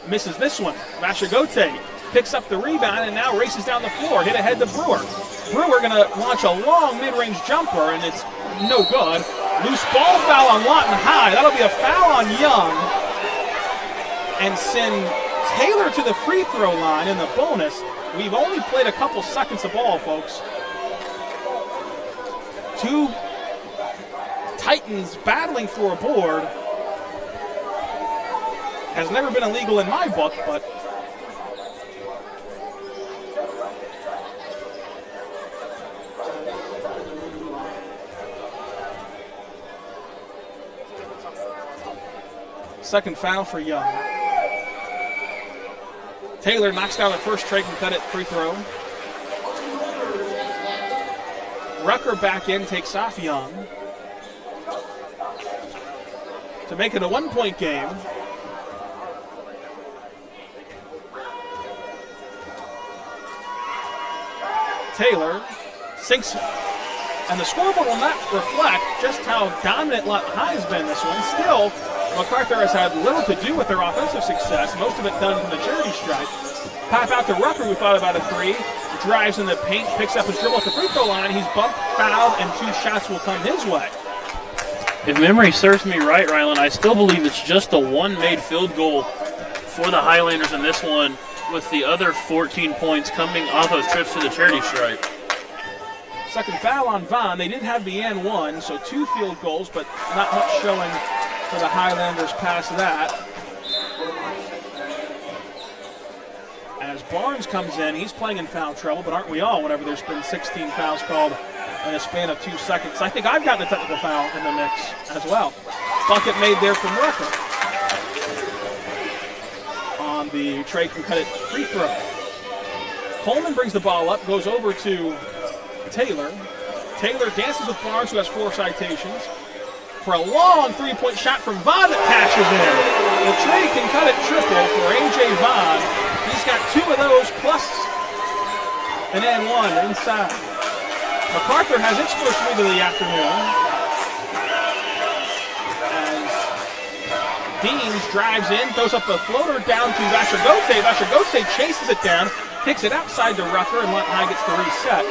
misses this one. Vashagote picks up the rebound and now races down the floor, hit ahead to Brewer. Brewer going to launch a long mid-range jumper, and it's no good. Loose ball foul on Lawton High. That'll be a foul on Young and send Taylor to the free throw line in the bonus. We've only played a couple seconds of ball, folks. Two Titans battling for a board. Has never been illegal in my book, but second foul for Young. Taylor knocks down the first Trey can cut it free throw. Rucker back in, takes off Young to make it a 1-point game. Taylor sinks, and the scoreboard will not reflect just how dominant Lawton High has been this one. Still, Macarthur has had little to do with their offensive success, most of it done from the charity stripe. Pop out to Rucker, who thought about a three. Drives in the paint, picks up his dribble at the free throw line. He's bumped, fouled, and 2 shots will come his way. If memory serves me right, Rylan, I still believe it's just the one made field goal for the Highlanders in this one, with the other 14 points coming off of trips to the charity stripe. Second foul on Vaughn. They did have the and one, so 2 field goals, but not much showing for the Highlanders past that. As Barnes comes in, he's playing in foul trouble, but aren't we all whenever there's been 16 fouls called in a span of 2 seconds? I think I've got the technical foul in the mix as well. Bucket made there from Rucker on the Trey can cut it free throw. Coleman brings the ball up, goes over to Taylor. Taylor dances with Barnes, who has 4 citations, for a long 3-point shot from Vaughn that cashes in. The Trey can cut it triple for A.J. Vaughn. He's got 2 of those plus an and one inside. Macarthur has its first lead of the afternoon as Deans drives in, throws up a floater down to Vashagote. Vashagote chases it down, kicks it outside to Rucker, and Lawton High gets the reset.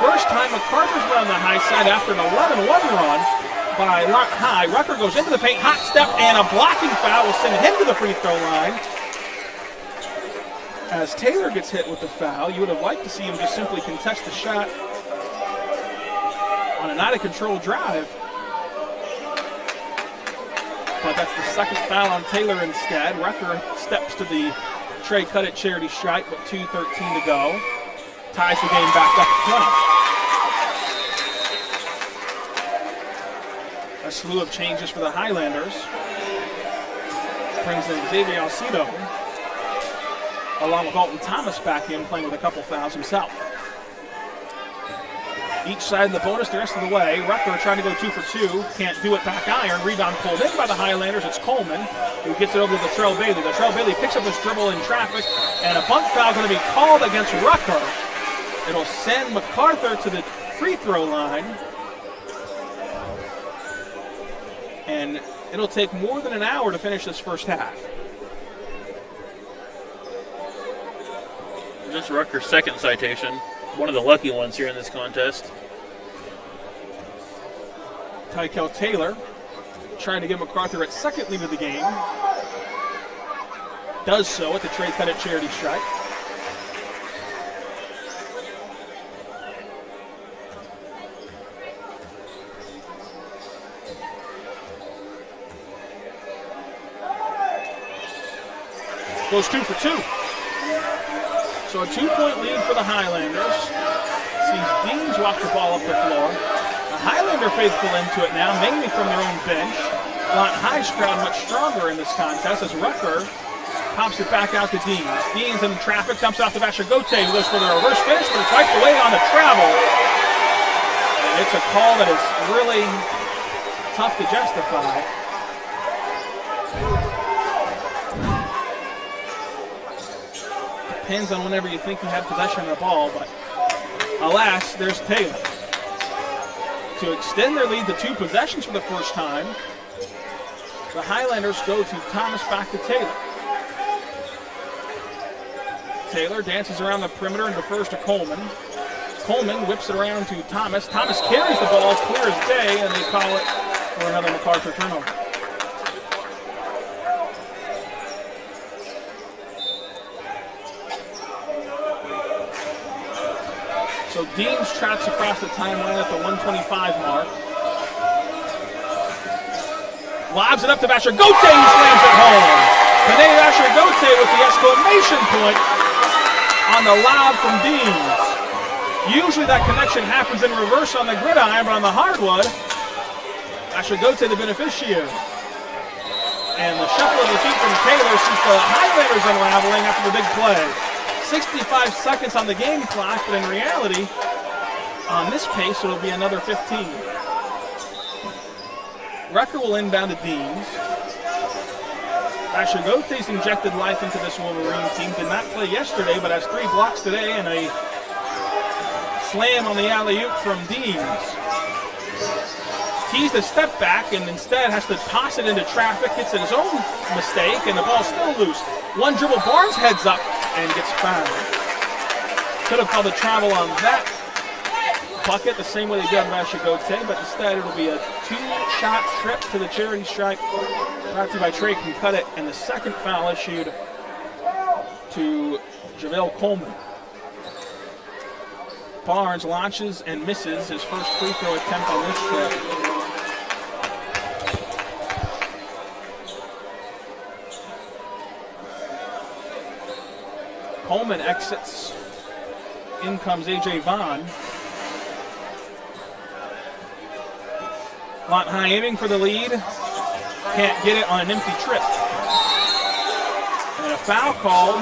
First time Macarthur's been on the high side after an 11-1 run by Lawton High. Rucker goes into the paint, hot step, and a blocking foul will send him to the free throw line. As Taylor gets hit with the foul, you would have liked to see him just simply contest the shot on an out-of-control drive. But that's the second foul on Taylor instead. Rucker steps to the Trey cut it charity stripe, but 2:13 to go. Ties the game back up to 20. A slew of changes for the Highlanders. Brings in Xavier Alcido, along with Alton Thomas back in, playing with a couple fouls himself. each side in the bonus the rest of the way. Rucker trying to go 2 for 2. Can't do it back iron. Rebound pulled in by the Highlanders. It's Coleman who gets it over to Latrell Bailey. Latrell Bailey picks up this dribble in traffic, and a bunt foul going to be called against Rucker. It'll send Macarthur to the free throw line. And it'll take more than an hour to finish this first half. Just Rutgers' second citation. One of the lucky ones here in this contest. Tykel Taylor trying to get Macarthur at second lead of the game. Does so at the Trey Pettit charity stripe. Goes 2 for 2. So a 2-point lead for the Highlanders. Sees Deans walk the ball up the floor. The Highlander faithful into it now, mainly from their own bench. Lawton High's crowd much stronger in this contest as Rucker pops it back out to Deans. Deans in traffic, dumps it off to Vashagote, who goes for the reverse finish, but it's wiped away on the travel. And it's a call that is really tough to justify. Depends on whenever you think you have possession of the ball, but alas, there's Taylor. To extend their lead to 2 possessions for the first time, the Highlanders go to Thomas back to Taylor. Taylor dances around the perimeter and defers to Coleman. Coleman whips it around to Thomas. Thomas carries the ball clear as day, and they call it for another Macarthur turnover. So Deans tracks across the timeline at the 125 mark. Lobs it up to Vashagote, who slams it home. Panay Vashagote with the exclamation point on the lob from Deans. Usually that connection happens in reverse on the gridiron, but on the hardwood, Vashagote the beneficiary. And the shuffle of the feet from Taylor sees the Highlanders unraveling after the big play. 65 seconds on the game clock, but in reality, on this pace, it'll be another 15. Rucker will inbound to Deans. Vashagote's injected life into this Wolverine team. Did not play yesterday, but has 3 blocks today and a slam on the alley-oop from Deans. Teased a step back and instead has to toss it into traffic. It's his own mistake, and the ball's still loose. One dribble, Barnes heads up and gets fouled. Could have called a travel on that bucket the same way they did on Vashagote, but instead it'll be a 2-shot trip to the charity stripe brought to you by Trey Can Cut It, and the second foul issued to JaVale Coleman. Barnes launches and misses his first free throw attempt on this trip. Coleman exits. In comes A.J. Vaughn. Lawton High aiming for the lead. Can't get it on an empty trip. And a foul called.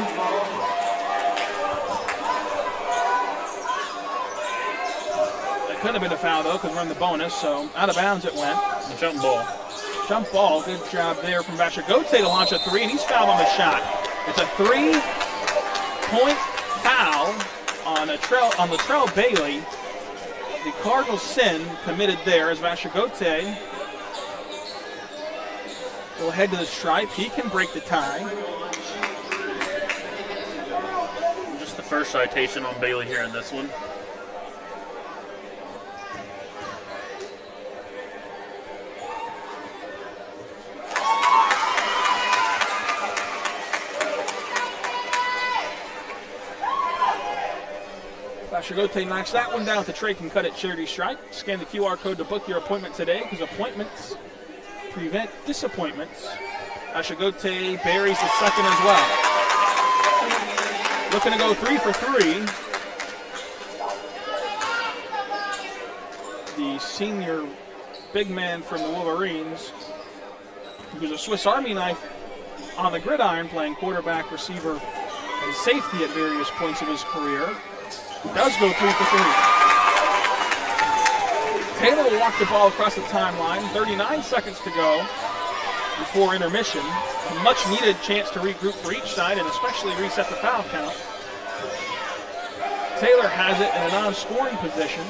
That couldn't have been a foul, though, because we're in the bonus, so out of bounds it went. The jump ball. Jump ball. Good job there from Vashagote to launch a 3, and he's fouled on the shot. It's a 3-point foul on Latrell Bailey. The Cardinals' sin committed there as Vashagote will head to the stripe. He can break the tie. Just the first citation on Bailey here in this one. Vashagote knocks that one down with the Trey Can Cut It charity stripe. Scan the QR code to book your appointment today, because appointments prevent disappointments. Vashagote buries the second as well. Looking to go 3 for 3. The senior big man from the Wolverines, who's a Swiss Army knife on the gridiron, playing quarterback, receiver, and safety at various points of his career. Does go 3 for 3. Taylor will walk the ball across the timeline. 39 seconds to go before intermission. A much-needed chance to regroup for each side and especially reset the foul count. Taylor has it in a non-scoring position.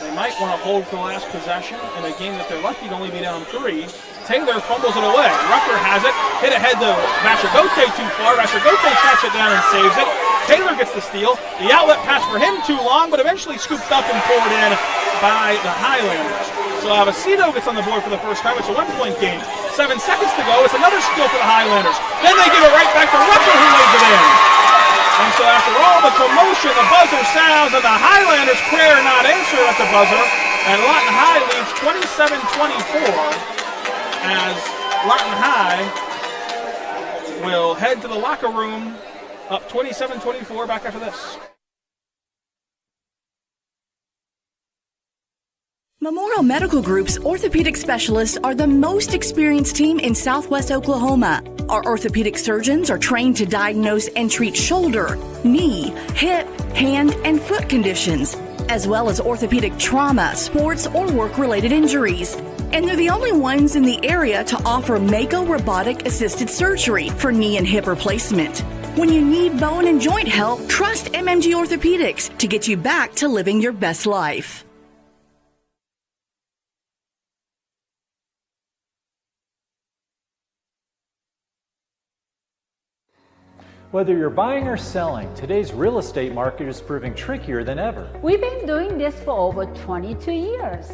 They might want to hold for the last possession in a game that they're lucky to only be down 3. Taylor fumbles it away. Rucker has it. Hit ahead to Massagote too far. Massagote tracks it down and saves it. Taylor gets the steal. The outlet pass for him too long, but eventually scooped up and pulled in by the Highlanders. So Avesito gets on the board for the first time. It's a 1-point game. 7 seconds to go. It's another steal for the Highlanders. Then they give it right back to Rucker, who lays it in. And so after all the commotion, the buzzer sounds, and the Highlanders prayer not answered at the buzzer. And Lawton High leads 27-24 as Lawton High will head to the locker room up 27-24 back after this. Memorial Medical Group's orthopedic specialists are the most experienced team in Southwest Oklahoma. Our orthopedic surgeons are trained to diagnose and treat shoulder, knee, hip, hand, and foot conditions, as well as orthopedic trauma, sports, or work-related injuries. And they're the only ones in the area to offer Mako robotic-assisted surgery for knee and hip replacement. When you need bone and joint help, trust MMG Orthopedics to get you back to living your best life. Whether you're buying or selling, today's real estate market is proving trickier than ever. We've been doing this for over 22 years.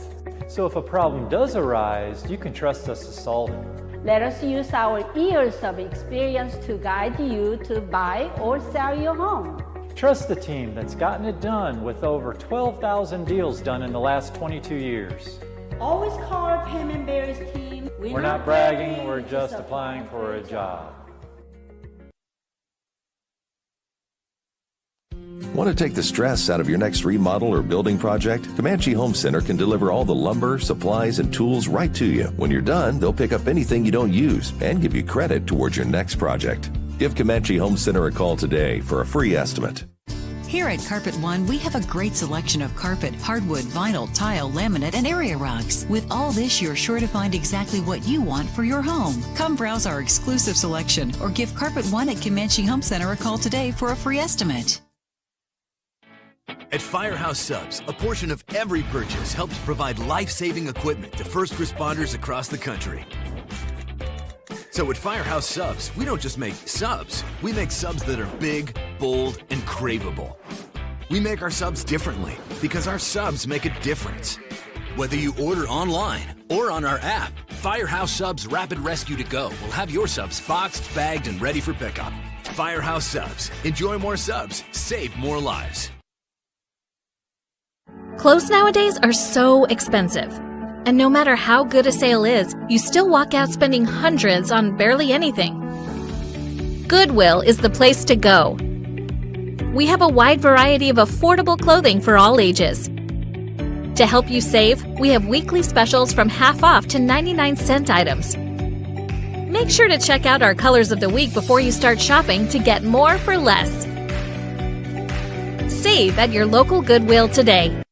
So if a problem does arise, you can trust us to solve it. Let us use our years of experience to guide you to buy or sell your home. Trust the team that's gotten it done with over 12,000 deals done in the last 22 years. Always call our Payment Berries team. We're not bragging, we're just applying for a job. Want to take the stress out of your next remodel or building project? Comanche Home Center can deliver all the lumber, supplies, and tools right to you. When you're done, they'll pick up anything you don't use and give you credit towards your next project. Give Comanche Home Center a call today for a free estimate. Here at Carpet One, we have a great selection of carpet, hardwood, vinyl, tile, laminate, and area rugs. With all this, you're sure to find exactly what you want for your home. Come browse our exclusive selection or give Carpet One at Comanche Home Center a call today for a free estimate. At Firehouse Subs, a portion of every purchase helps provide life-saving equipment to first responders across the country. So at Firehouse Subs, we don't just make subs. We make subs that are big, bold, and craveable. We make our subs differently because our subs make a difference. Whether you order online or on our app, Firehouse Subs Rapid Rescue to Go will have your subs boxed, bagged, and ready for pickup. Firehouse Subs. Enjoy more subs. Save more lives. Clothes nowadays are so expensive. And no matter how good a sale is, you still walk out spending hundreds on barely anything. Goodwill is the place to go. We have a wide variety of affordable clothing for all ages. To help you save, we have weekly specials from half off to 99-cent items. Make sure to check out our colors of the week before you start shopping to get more for less. Save at your local Goodwill today.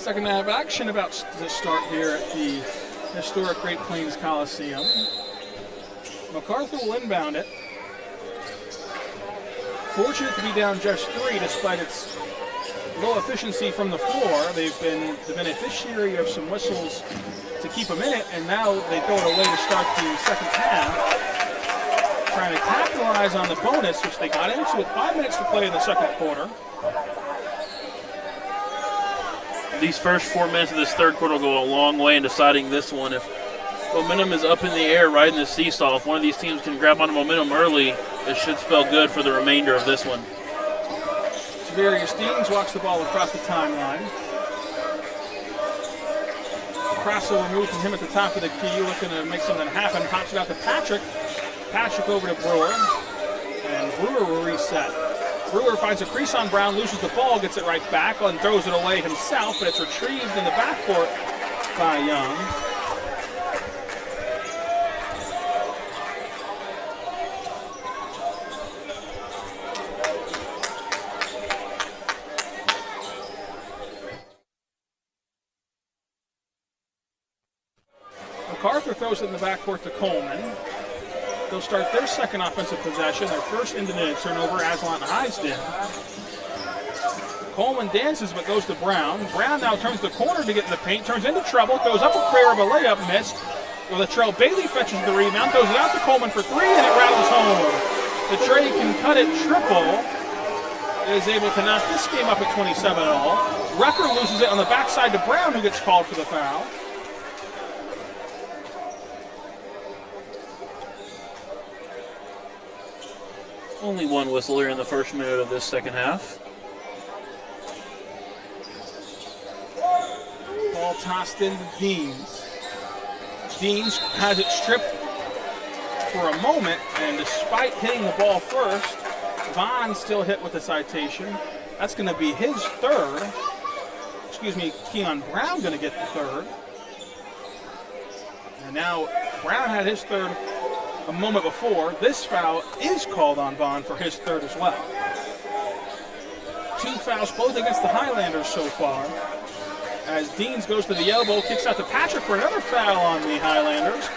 Second half action about to start here at the historic Great Plains Coliseum. Macarthur will inbound it. Fortunate to be down just 3 despite its low efficiency from the floor. They've been the beneficiary of some whistles to keep them in it, and now they throw it away to start the second half. Trying to capitalize on the bonus, which they got into with 5 minutes to play in the second quarter. These first 4 minutes of this third quarter will go a long way in deciding this one. If momentum is up in the air, riding the seesaw, if one of these teams can grab onto momentum early, it should spell good for the remainder of this one. Javarius Deans walks the ball across the timeline. Crossover move from him at the top of the key, looking to make something happen. Pops it out to Patrick. Patrick over to Brewer. And Brewer will reset. Brewer finds a crease on Brown, loses the ball, gets it right back, and throws it away himself, but it's retrieved in the backcourt by Young. Macarthur throws it in the backcourt to Coleman. They'll start their second offensive possession, their first independent turnover, as Lawton Highs did. Coleman dances but goes to Brown. Brown now turns the corner to get in the paint, turns into trouble, goes up a prayer of a layup, missed. Latrell Bailey fetches the rebound, throws it out to Coleman for 3, and it rattles home. The Trey can cut it triple. Is able to knock this game up at 27-all. Rucker loses it on the backside to Brown, who gets called for the foul. Only one whistle here in the first minute of this second half. Ball tossed into Deans. Deans has it stripped for a moment, and despite hitting the ball first, Vaughn still hit with the citation. That's going to be his third. Excuse me, Keon Brown going to get the third. And now Brown had his third a moment before. This foul is called on Vaughn for his third as well. 2 fouls both against the Highlanders so far. As Deans goes to the elbow, kicks out to Patrick for another foul on the Highlanders.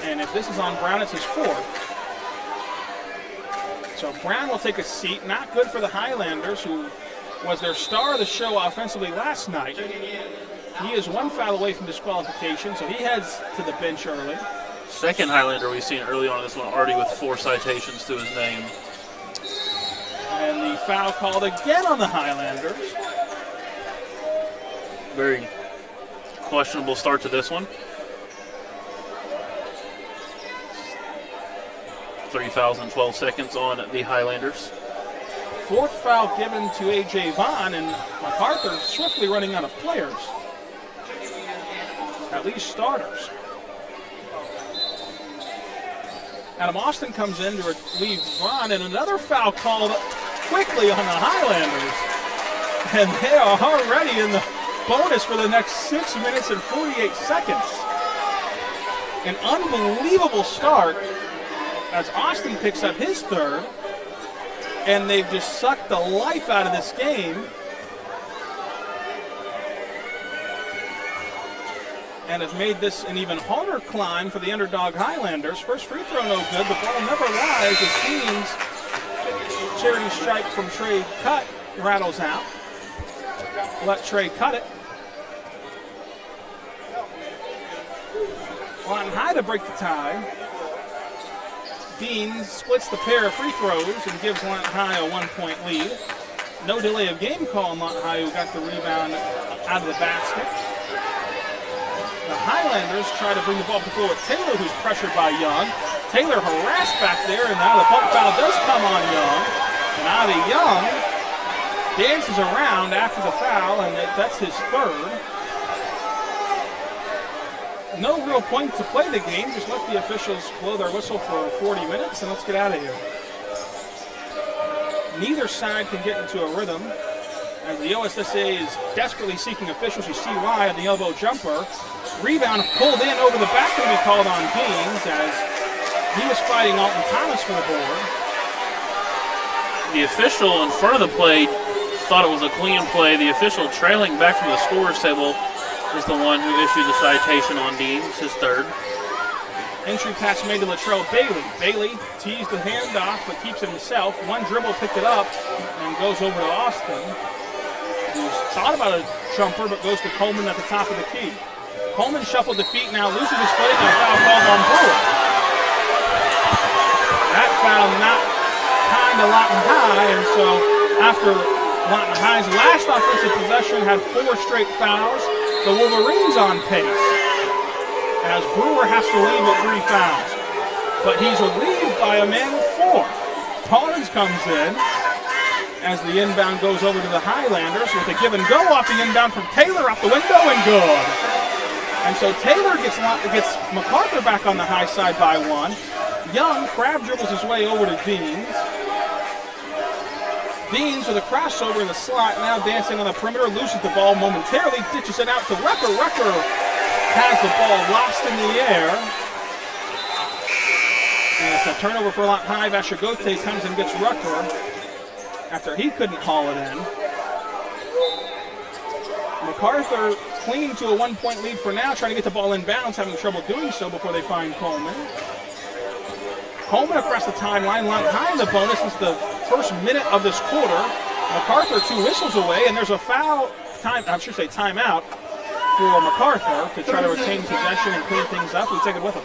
And if this is on Brown, it's his fourth. So Brown will take a seat. Not good for the Highlanders, who was their star of the show offensively last night. He is 1 foul away from disqualification, so he heads to the bench early. Second Highlander we've seen early on in this one, already with 4 citations to his name. And the foul called again on the Highlanders. Very questionable start to this one. 3 fouls in 12 seconds on the Highlanders. 4th foul given to A.J. Vaughn, and Macarthur swiftly running out of players. At least starters. Adam Austin comes in to relieve Vaughn, and another foul called quickly on the Highlanders. And they are already in the bonus for the next 6 minutes and 48 seconds. An unbelievable start as Austin picks up his third, and they've just sucked the life out of this game. And have made this an even harder climb for the underdog Highlanders. First free throw no good. The ball never lies as Deans, charity stripe from Trey Cut, rattles out. Let Trey cut it. Lawton High to break the tie. Deans splits the pair of free throws and gives Lawton High a 1-point lead. No delay of game call on Lawton High, who got the rebound out of the basket. The Highlanders try to bring the ball forward. Taylor, who's pressured by Young. Taylor harassed back there, and now the bump foul does come on Young. And now the Young dances around after the foul, and that's his third. No real point to play the game. Just let the officials blow their whistle for 40 minutes, and let's get out of here. Neither side can get into a rhythm. As the OSSA is desperately seeking officials, you see why at the elbow jumper. Rebound pulled in over the back to be called on Deans as he was fighting Alton Thomas for the board. The official in front of the play thought it was a clean play. The official trailing back from the scorer's table is the one who issued the citation on Deans, his third. Entry pass made to Latrell Bailey. Bailey teased the handoff but keeps it himself. One dribble picked it up and goes over to Austin, who's thought about a jumper but goes to Coleman at the top of the key. Coleman shuffled the feet, now loses his foot, and a foul called on Brewer. That foul not kind of Lawton High, and so after Lawton High's last offensive possession had 4 straight fouls, the Wolverines on pace, as Brewer has to leave with 3 fouls. But he's relieved by a man with 4. Barnes comes in as the inbound goes over to the Highlanders with a give and go off the inbound from Taylor off the window and good. And so Taylor gets Macarthur back on the high side by 1. Young crab dribbles his way over to Deans. Deans with a crossover in the slot, now dancing on the perimeter, loses the ball momentarily, ditches it out to Rucker. Rucker has the ball lost in the air. And it's a turnover for Lawton High. Vashagote comes and gets Rucker after he couldn't haul it in. Macarthur clinging to a 1-point lead for now, trying to get the ball in bounds, having trouble doing so before they find Coleman. Coleman across the timeline, Lawton High in the bonus. It's the first minute of this quarter. Macarthur 2 whistles away, and there's a timeout for Macarthur to try to retain possession and clean things up. We take it with him.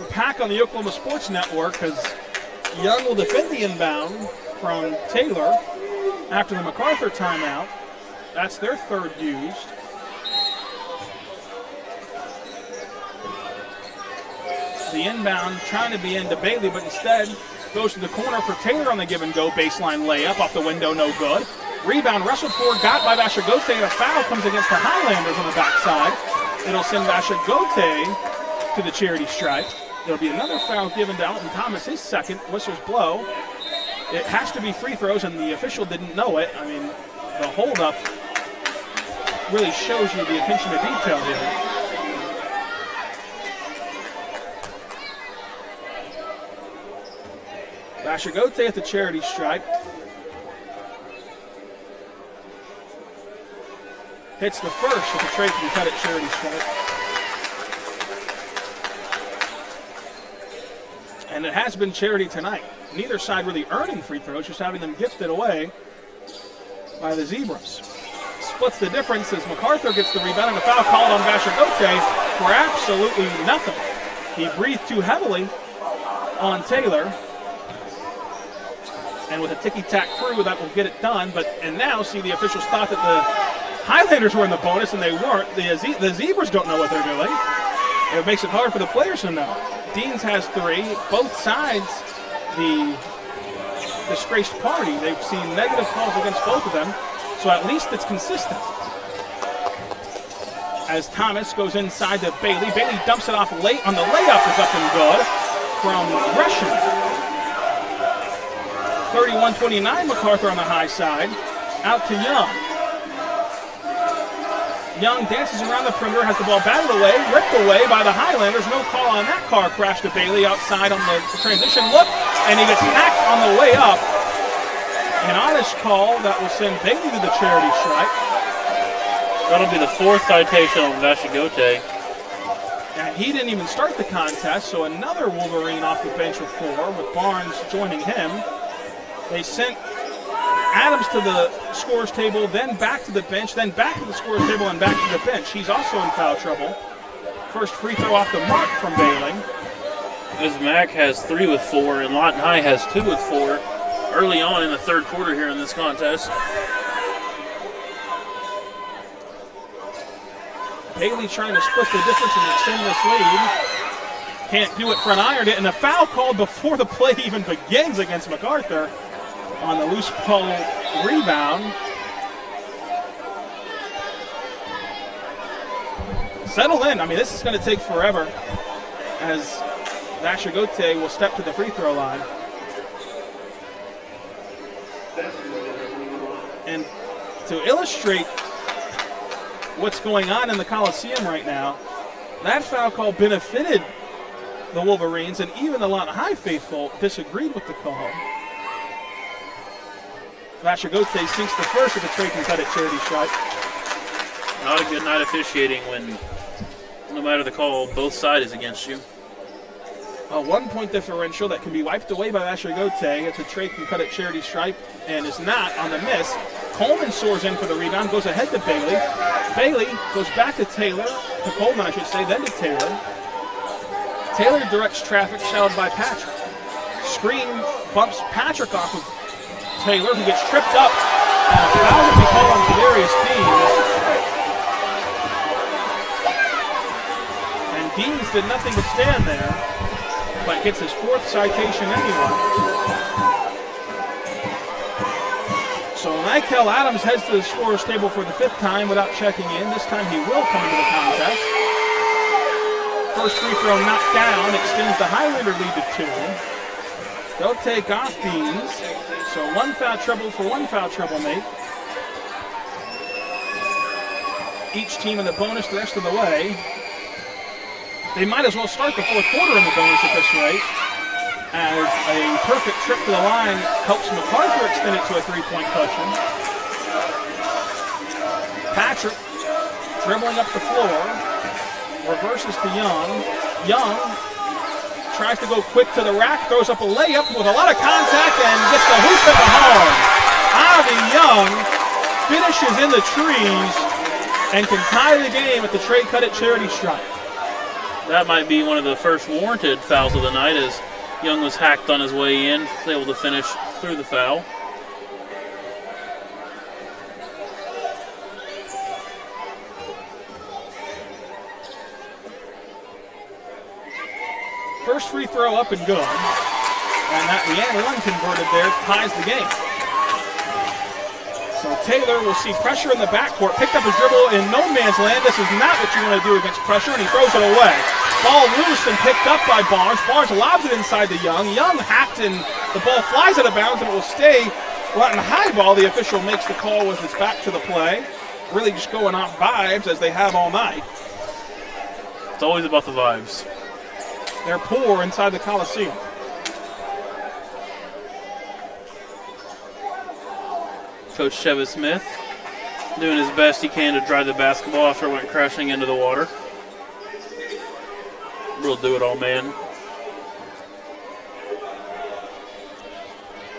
We're back on the Oklahoma Sports Network because Young will defend the inbound from Taylor after the Macarthur timeout. That's their 3rd used. The inbound trying to be into Bailey, but instead goes to the corner for Taylor on the give and go baseline layup off the window, no good. Rebound wrestled for, got by Vashagote, and a foul comes against the Highlanders on the backside. It'll send Vashagote to the charity stripe. There'll be another foul given to Alton Thomas, his 2nd. Whistles blow. It has to be free throws, and the official didn't know it. I mean, the holdup really shows you the attention to detail here. Vashagote at the charity stripe. Hits the first with the Trey can cut at charity stripe. And it has been charity tonight. Neither side really earning free throws, just having them gifted away by the Zebras. Splits the difference as Macarthur gets the rebound and a foul called on Vashagote for absolutely nothing. He breathed too heavily on Taylor. And with a ticky-tack crew, that will get it done. And now, see, the officials thought that the Highlanders were in the bonus, and they weren't. The Zebras don't know what they're doing. It makes it hard for the players to know. Deans has 3. Both sides, the disgraced party, they've seen negative calls against both of them, so at least it's consistent. As Thomas goes inside to Bailey. Bailey dumps it off late on the layup, is up and good from Gresham. 31-29, Macarthur on the high side. Out to Young. Young dances around the perimeter, has the ball batted away, ripped away by the Highlanders. No call on that car crash to Bailey outside on the transition look, and he gets hacked on the way up. An honest call that will send Bailey to the charity stripe. That'll be the 4th citation on Vashagote. And he didn't even start the contest, so another Wolverine off the bench with 4, with Barnes joining him. They sent Adams to the scorer's table, then back to the bench, then back to the scorer's table, and back to the bench. He's also in foul trouble. First free throw off the mark from Bailey. As Mac has 3 with 4 and Lawton High has 2 with 4 early on in the third quarter here in this contest. Bailey trying to split the difference and extend this lead. Can't do it, front ironed it, and a foul called before the play even begins against Macarthur on the loose ball rebound. Settle in. I mean, this is going to take forever as Vasher will step to the free throw line. And to illustrate what's going on in the Coliseum right now, that foul call benefited the Wolverines, and even the Lawton High faithful disagreed with the call. Vasher sinks the first with a Trey can cut it charity stripe. Not a good night officiating when, no matter the call, both sides is against you. A 1-point differential that can be wiped away by Vasher It's a Trey can cut it charity stripe and is not on the miss. Coleman soars in for the rebound, goes ahead to Bailey. Bailey goes back to Taylor, to Coleman I should say, then to Taylor. Taylor directs traffic, shadowed by Patrick. Screen bumps Patrick off of Taylor, who gets tripped up. And a foul will be called on Kadarius Deans. And Deans did nothing but stand there, but gets his 4th citation anyway. So Michael Adams heads to the scorer's table for the 5th time without checking in. This time he will come into the contest. First free throw knocked down, extends the Highlander lead to 2. They'll take off Deans. So 1 foul trouble for 1 foul trouble mate. Each team in the bonus the rest of the way. They might as well start the 4th quarter in the bonus at this rate, as a perfect trip to the line helps Macarthur extend it to a 3-point cushion. Patrick dribbling up the floor, reverses to Young. Young tries to go quick to the rack, throws up a layup with a lot of contact and gets the hoop at the horn. Avi Young finishes in the trees and can tie the game at the Trey Cut It charity stripe. That might be one of the first warranted fouls of the night, as Young was hacked on his way in, was able to finish through the foul. First free throw up and good. And that Leanne Lund converted there ties the game. So Taylor will see pressure in the backcourt, picked up a dribble in no man's land. This is not what you want to do against pressure, and he throws it away. Ball loose and picked up by Barnes. Barnes lobs it inside to Young. Young hacked and the ball flies out of bounds, and it will stay Lawton High ball. The official makes the call with his back to the play. Really just going off vibes as they have all night. It's always about the vibes. They're poor inside the Coliseum. Coach Chevy Smith doing his best he can to dry the basketball after it went crashing into the water. Real do-it-all man.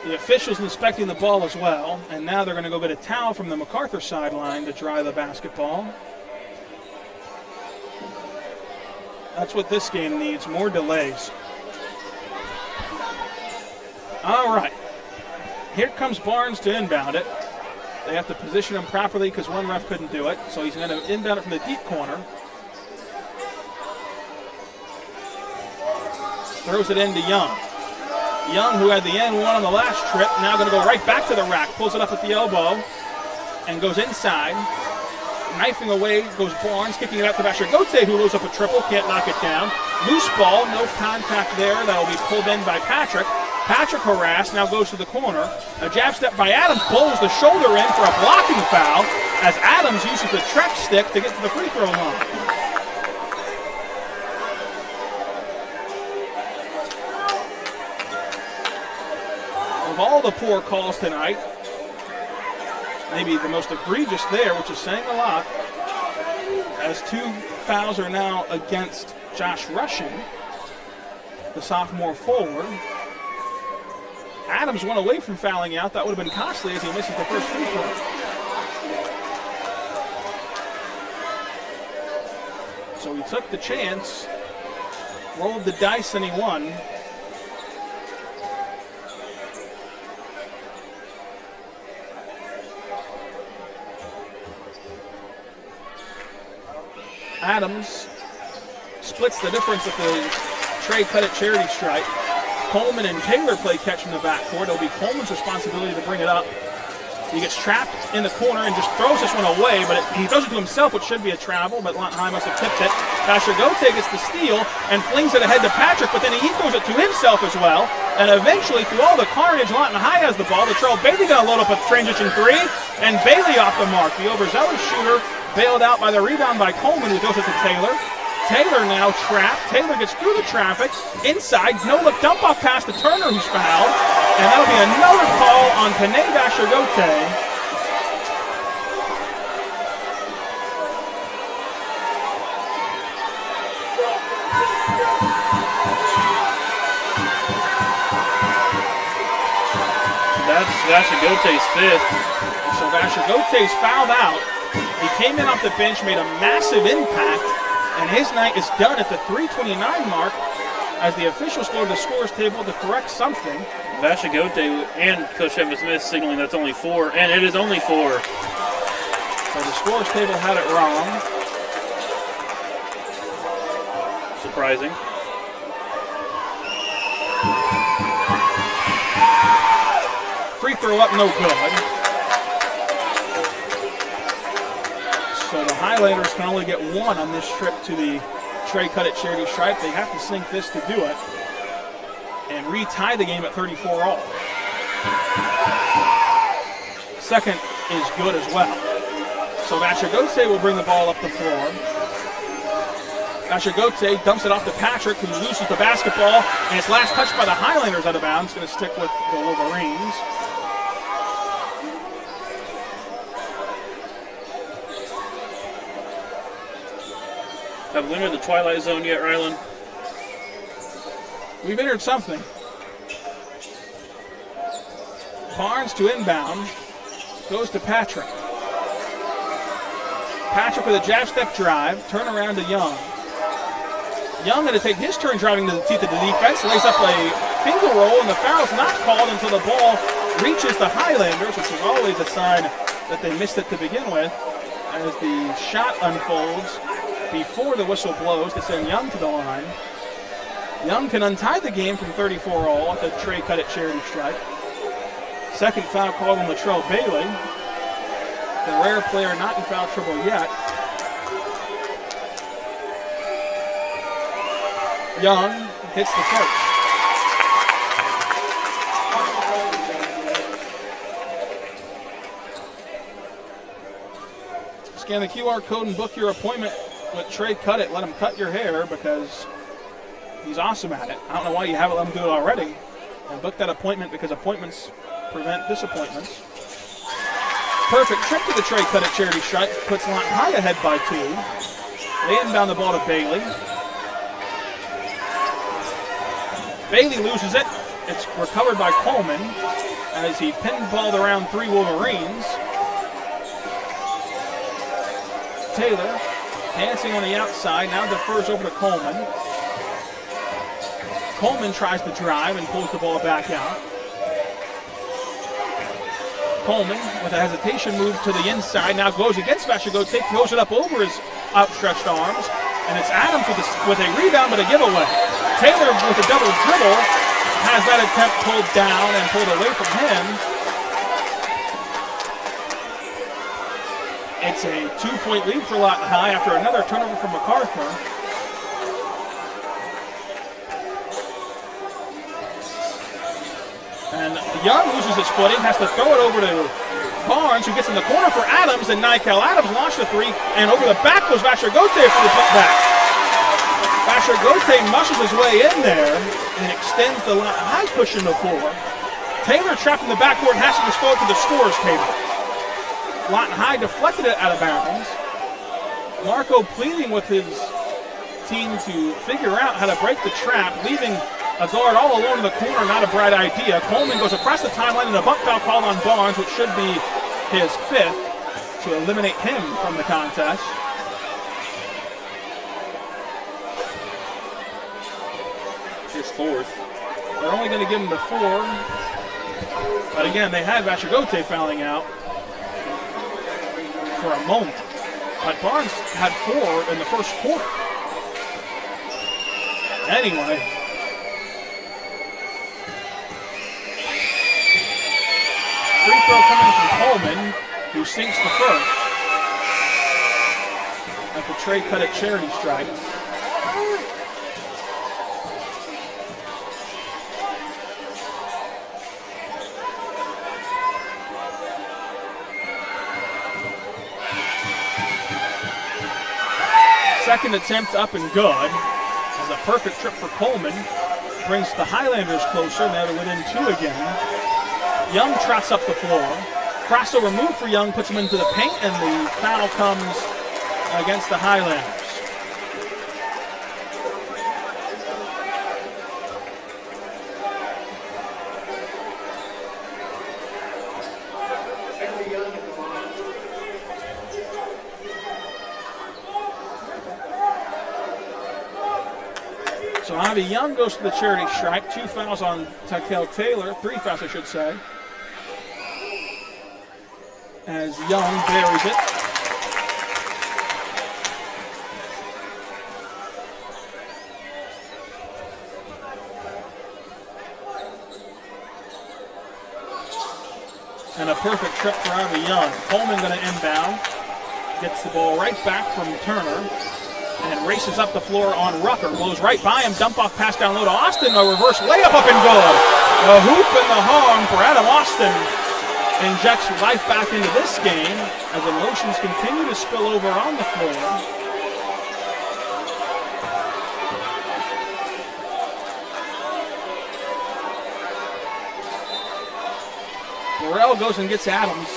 The officials inspecting the ball as well, and now they're going to go get a towel from the Macarthur sideline to dry the basketball. That's what this game needs, more delays. All right. Here comes Barnes to inbound it. They have to position him properly because one ref couldn't do it. So he's going to inbound it from the deep corner. Throws it into Young. Young, who had the N1 on the last trip, now going to go right back to the rack. Pulls it up at the elbow and goes inside. Knifing away goes Barnes, kicking it out to Vasher Gote, who loads up a triple, can't knock it down. Loose ball, no contact there. That'll be pulled in by Patrick. Patrick harassed, now goes to the corner. A jab step by Adams, pulls the shoulder in for a blocking foul as Adams uses the Trek stick to get to the free throw line. Of all the poor calls tonight, maybe the most egregious there, which is saying a lot, as 2 fouls are now against Josh Rushing, the sophomore forward. Adams went away from fouling out. That would have been costly as he misses the first free throw. So he took the chance, rolled the dice, and he won. Adams splits the difference at the Trey Cut It charity stripe. Coleman and Taylor play catch in the backcourt. It'll be Coleman's responsibility to bring it up. He gets trapped in the corner and just throws this one away, but he throws it to himself, which should be a travel, but Lawton High must have tipped it. Bashagote gets the steal and flings it ahead to Patrick, but then he throws it to himself as well. And eventually, through all the carnage, Lawton High has the ball. Latrell Bailey going to load up a transition three, and Bailey off the mark. The overzealous shooter bailed out by the rebound by Coleman, who throws it to Taylor. Taylor now trapped. Taylor gets through the traffic. Inside, no-look dump-off pass to Turner, who's fouled. And that'll be another call on Panay Bashagote. That's Bashagote's fifth. So Bashagote's fouled out. He came in off the bench, made a massive impact, and his night is done at the 3:29 mark as the officials go to the scores table to correct something. Bashagote and Coach Evan Smith signaling that's only 4, and it is only 4. So the scores table had it wrong. Surprising. Free throw up, no good. So the Highlanders can only get one on this trip to the Trey Cut It charity stripe. They have to sink this to do it and retie the game at 34 all. Second is good as well. So Bashagote will bring the ball up the floor. Bashagote dumps it off to Patrick, who loses the basketball, and it's last touched by the Highlanders out of bounds. Going to stick with the Wolverines. Have we entered the twilight zone yet, Rylan? We've entered something. Barnes to inbound. Goes to Patrick. Patrick with a jab step drive. Turn around to Young. Young going to take his turn driving to the teeth of the defense. Lays up a finger roll, and the foul's not called until the ball reaches the Highlanders, which is always a sign that they missed it to begin with. As the shot unfolds before the whistle blows to send Young to the line. Young can untie the game from 34 all at the Trey Cut It charity stripe. Second foul called on Latrell Bailey. The rare player not in foul trouble yet. Young hits the first. Scan the QR code and book your appointment with Trey Cut It. Let him cut your hair because he's awesome at it. I don't know why you haven't let him do it already. And book that appointment because appointments prevent disappointments. Perfect trip to the Trey Cut It charity stripe. Puts Lawton High ahead by 2. They inbound the ball to Bailey. Bailey loses it. It's recovered by Coleman as he pinballed around 3 Wolverines. Taylor dancing on the outside, now defers over to Coleman. Coleman tries to drive and pulls the ball back out. Coleman with a hesitation move to the inside, now goes against Bashagote, throws it up over his outstretched arms, and it's Adams with a rebound but a giveaway. Taylor with a double dribble has that attempt pulled down and pulled away from him. It's a 2-point lead for Lawton High after another turnover from Macarthur. And Young loses his footing, has to throw it over to Barnes, who gets in the corner for Adams, and Nikel Adams launched the 3, and over the back goes Bashagote for the putback. Bashagote muscles his way in there and extends the Lawton High cushion to 4. Taylor trapped in the backcourt and has to go to the scores table. Lawton High deflected it out of bounds. Marco pleading with his team to figure out how to break the trap, leaving a guard all alone in the corner, not a bright idea. Coleman goes across the timeline and a bump foul called on Barnes, which should be his 5th, to eliminate him from the contest. his fourth. They're only going to give him the 4. But again, they had Vachigote fouling out for a moment. But Barnes had 4 in the first quarter. Anyway. Free throw coming from Coleman, who sinks the first. At the Trey cut at charity stripe. Second attempt up and good. As a perfect trip for Coleman. Brings the Highlanders closer. Now they're within 2 again. Young trots up the floor. Crossover move for Young, puts him into the paint, and the foul comes against the Highlanders. So Avi Young goes to the charity stripe. 2 fouls on Takel Taylor. 3 fouls, I should say. As Young buries it. And a perfect trip for Avi Young. Coleman going to inbound. Gets the ball right back from Turner. And races up the floor on Rucker. Blows right by him. Dump off pass down low to Austin. A reverse layup up and good. A hoop and the horn for Adam Austin. Injects life back into this game as emotions continue to spill over on the floor. Burrell goes and gets Adams.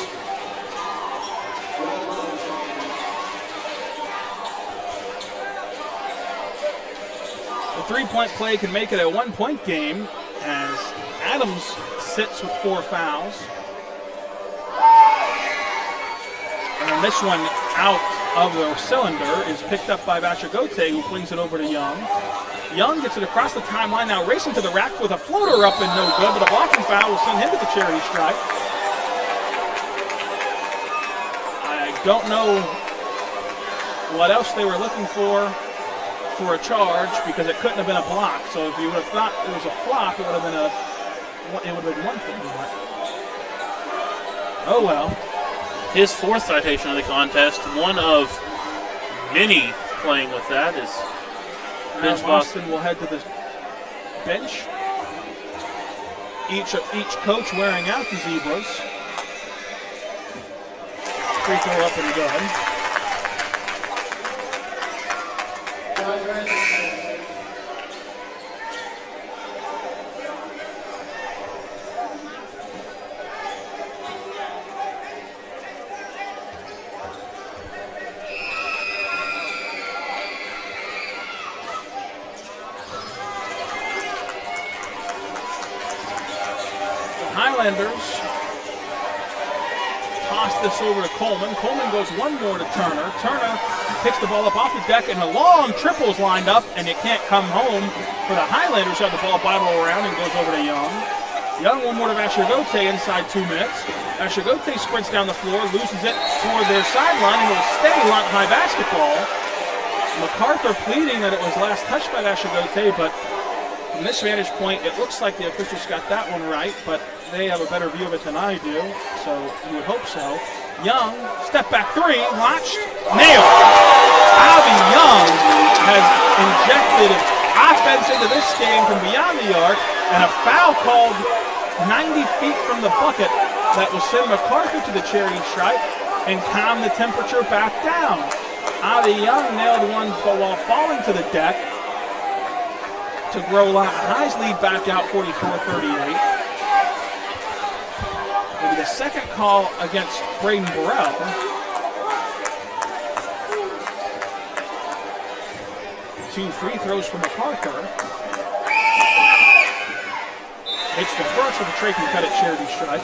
The 3-point play can make it a 1-point game as Adams sits with 4 fouls. And this one out of the cylinder is picked up by Vachigote, who flings it over to Young. Young gets it across the timeline, now racing to the rack with a floater up and no good, but a blocking foul will send him to the charity stripe. I don't know what else they were looking for a charge, because it couldn't have been a block. So if you would have thought it was a flop, it would have been one thing. Oh well. His 4th citation of the contest, one of many playing with that, is bench Boston will head to the bench. Each coach wearing out the Zebras. Free throw up and good. Highlanders toss this over to Coleman. Coleman goes one more to Turner. Turner picks the ball up off the deck, and a long triple is lined up, and it can't come home for the Highlanders. Have the ball bobble around and goes over to Young. Young one more to Vachigote inside 2 minutes. Vachigote sprints down the floor, loses it toward their sideline, and it'll stay Lawton High basketball. Macarthur pleading that it was last touched by Vachigote, but from this vantage point, it looks like the officials got that one right, but they have a better view of it than I do, so you would hope so. Young, step back 3, watched, nailed. Avi Young has injected offense into this game from beyond the arc, and a foul called 90 feet from the bucket that will send Macarthur to the charity stripe and calm the temperature back down. Avi Young nailed one while falling to the deck to grow Lawton High's lead back out 44-38. Maybe the second call against Braden Burrell. Two free throws from Macarthur. It's the first of the Trey can cut at charity stripe.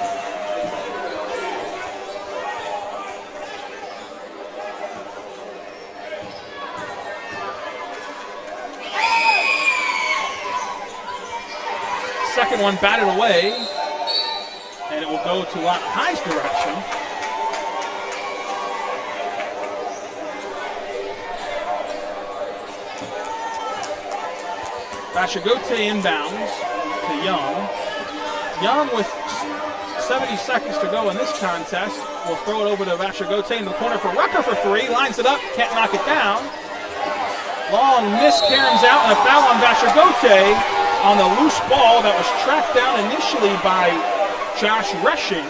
second one batted away, and it will go to Lawton High's direction. Bashagote inbounds to Young. Young with 70 seconds to go in this contest will throw it over to Bashagote in the corner for Rucker for three. Lines it up, can't knock it down. Long miss, caroms out, and a foul on Bashagote on the loose ball that was tracked down initially by Josh Rushing.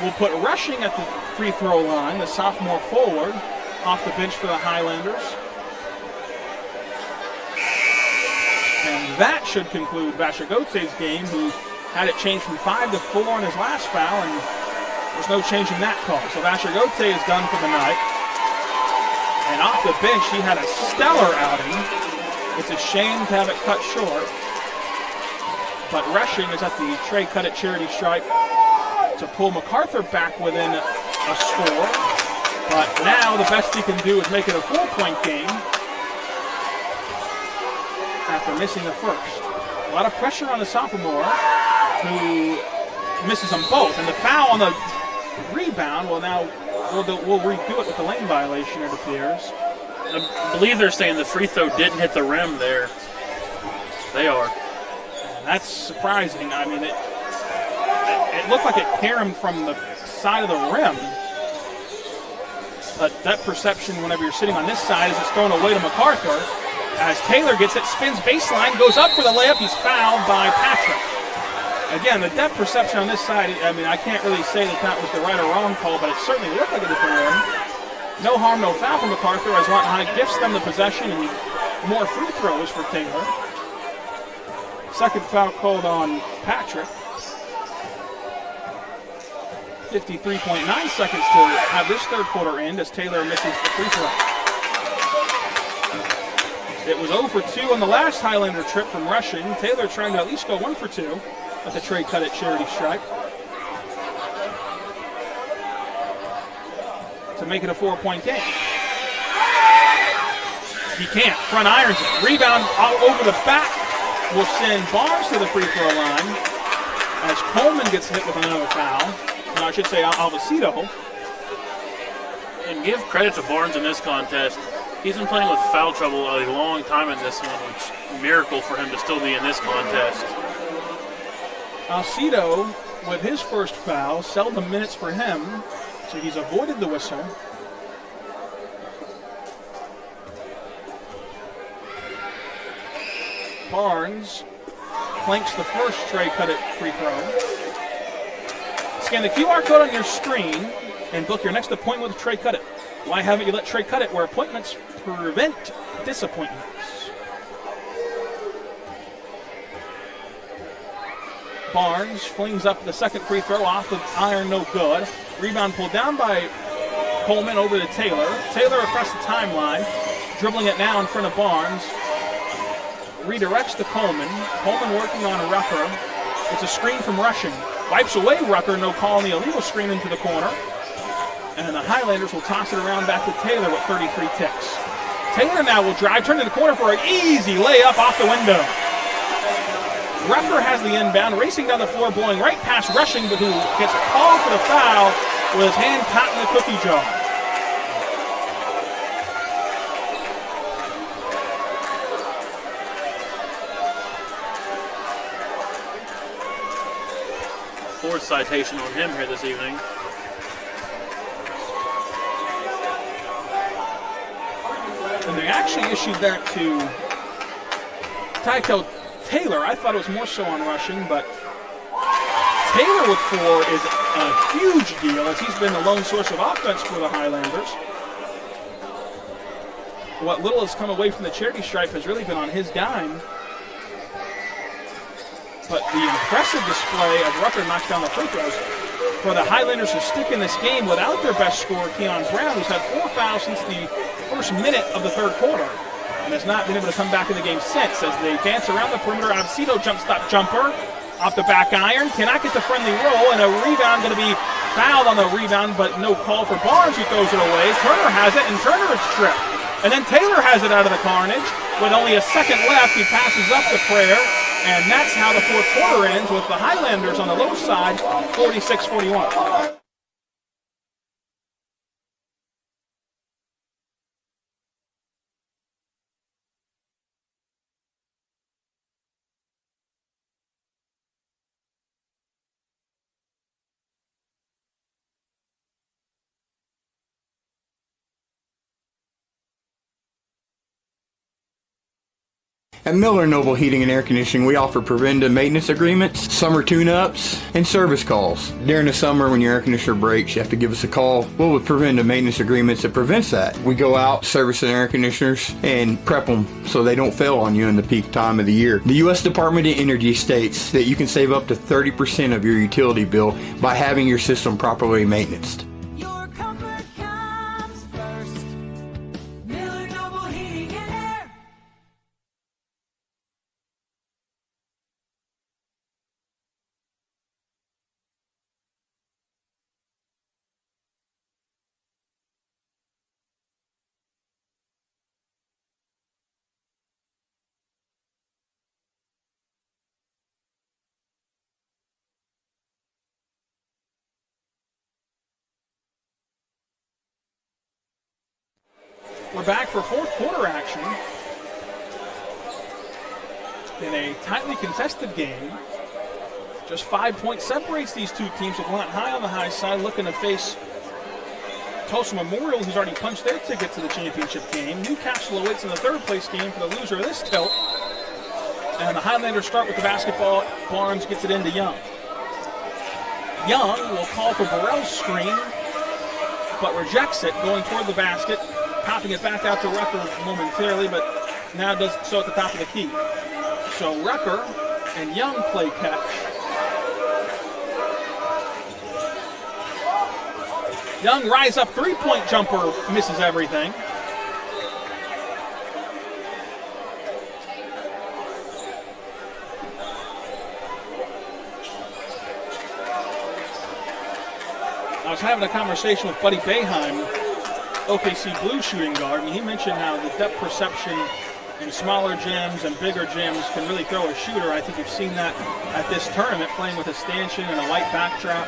Will put Rushing at the free throw line, the sophomore forward, off the bench for the Highlanders. And that should conclude Bashagote's game, who had it changed from 5 to 4 on his last foul, and there's no changing that call. So Bashagote is done for the night. And off the bench, he had a stellar outing. It's a shame to have it cut short. But Rushing is at the Trey Cut It charity stripe to pull Macarthur back within a score. But now the best he can do is make it a 4-point game after missing the first. A lot of pressure on the sophomore, who misses them both. And the foul on the rebound, well, now we'll redo it with the lane violation, it appears. I believe they're saying the free throw didn't hit the rim there. They are. And that's surprising. I mean, it looked like it caromed from the side of the rim. But that perception, whenever you're sitting on this side, is it's thrown away to Macarthur. As Taylor gets it, spins baseline, goes up for the layup. He's fouled by Patrick. Again, the depth perception on this side, I mean, I can't really say that was the right or wrong call, but it certainly looked like it hit the rim. No harm, no foul from Macarthur, as Lawton High gifts them the possession and more free throws for Taylor. Second foul called on Patrick. 53.9 seconds to have this third quarter end as Taylor misses the free throw. It was 0 for 2 on the last Highlander trip from Rushing. Taylor trying to at least go 1 for 2 at the Trey Cut It charity stripe to make it a 4-point game. He can't. Front irons it. Rebound all over the back will send Barnes to the free throw line as Coleman gets hit with another foul. No, I should say Alvacito. And give credit to Barnes in this contest. He's been playing with foul trouble a long time in this one, which miracle for him to still be in this contest. Alcido, with his first foul, seldom minutes for him, so he's avoided the whistle. Barnes flanks the first Trey Cut It free throw. Scan the QR code on your screen and book your next appointment with Trey Cut It. Why haven't you let Trey Cut It, where appointments prevent disappointments? Barnes flings up the second free throw off the iron, no good. Rebound pulled down by Coleman over to Taylor. Taylor across the timeline, dribbling it now in front of Barnes. Redirects to Coleman. Coleman working on a Rucker. It's a screen from Rushing. Wipes away Rucker, no call on the illegal screen into the corner. And the Highlanders will toss it around back to Taylor with 33 ticks. Taylor now will drive, turn to the corner for an easy layup off the window. Rucker has the inbound, racing down the floor, blowing right past Rushing, but who gets a call for the foul with his hand caught in the cookie jar. Fourth citation on him here this evening. And they actually issued that to Tykel Taylor. I thought it was more so on Rushing, but Taylor with 4 is a huge deal as he's been the lone source of offense for the Highlanders. What little has come away from the charity stripe has really been on his dime. But the impressive display as Rucker knocks down the free throws for the Highlanders to stick in this game without their best scorer, Keon Brown, who's had 4 fouls since the first minute of the third quarter and has not been able to come back in the game since as they dance around the perimeter. Absito jump stop jumper off the back iron, cannot get the friendly roll, and a rebound going to be fouled on the rebound, but no call for Barnes, who throws it away. Turner has it, and Turner is stripped. And then Taylor has it out of the carnage. With only a second left, he passes up to Prayer, And that's how the fourth quarter ends, with the Highlanders on the low side, 46-41. At Miller Noble Heating and Air Conditioning, we offer preventive maintenance agreements, summer tune-ups, and service calls. During the summer, when your air conditioner breaks, you have to give us a call. Well, with preventive maintenance agreements, it prevents that. We go out, service the air conditioners, and prep them so they don't fail on you in the peak time of the year. The U.S. Department of Energy states that you can save up to 30% of your utility bill by having your system properly maintained. We're back for fourth quarter action in a tightly contested game. Just 5 points separates these two teams, with Lawton High on the high side looking to face Tulsa Memorial, who's already punched their ticket to the championship game. Newcastle awaits in the third place game for the loser of this tilt. And the Highlanders start with the basketball. Barnes gets it into Young. Young will call for Burrell's screen, but rejects it, going toward the basket. Popping it back out to Rucker momentarily, but now does so at the top of the key. So Rucker and Young play catch. Young rise up three-point jumper, misses everything. I was having a conversation with Buddy Boeheim, OKC Blue shooting guard, and he mentioned how the depth perception in smaller gyms and bigger gyms can really throw a shooter. I think you've seen that at this tournament, playing with a stanchion and a light backdrop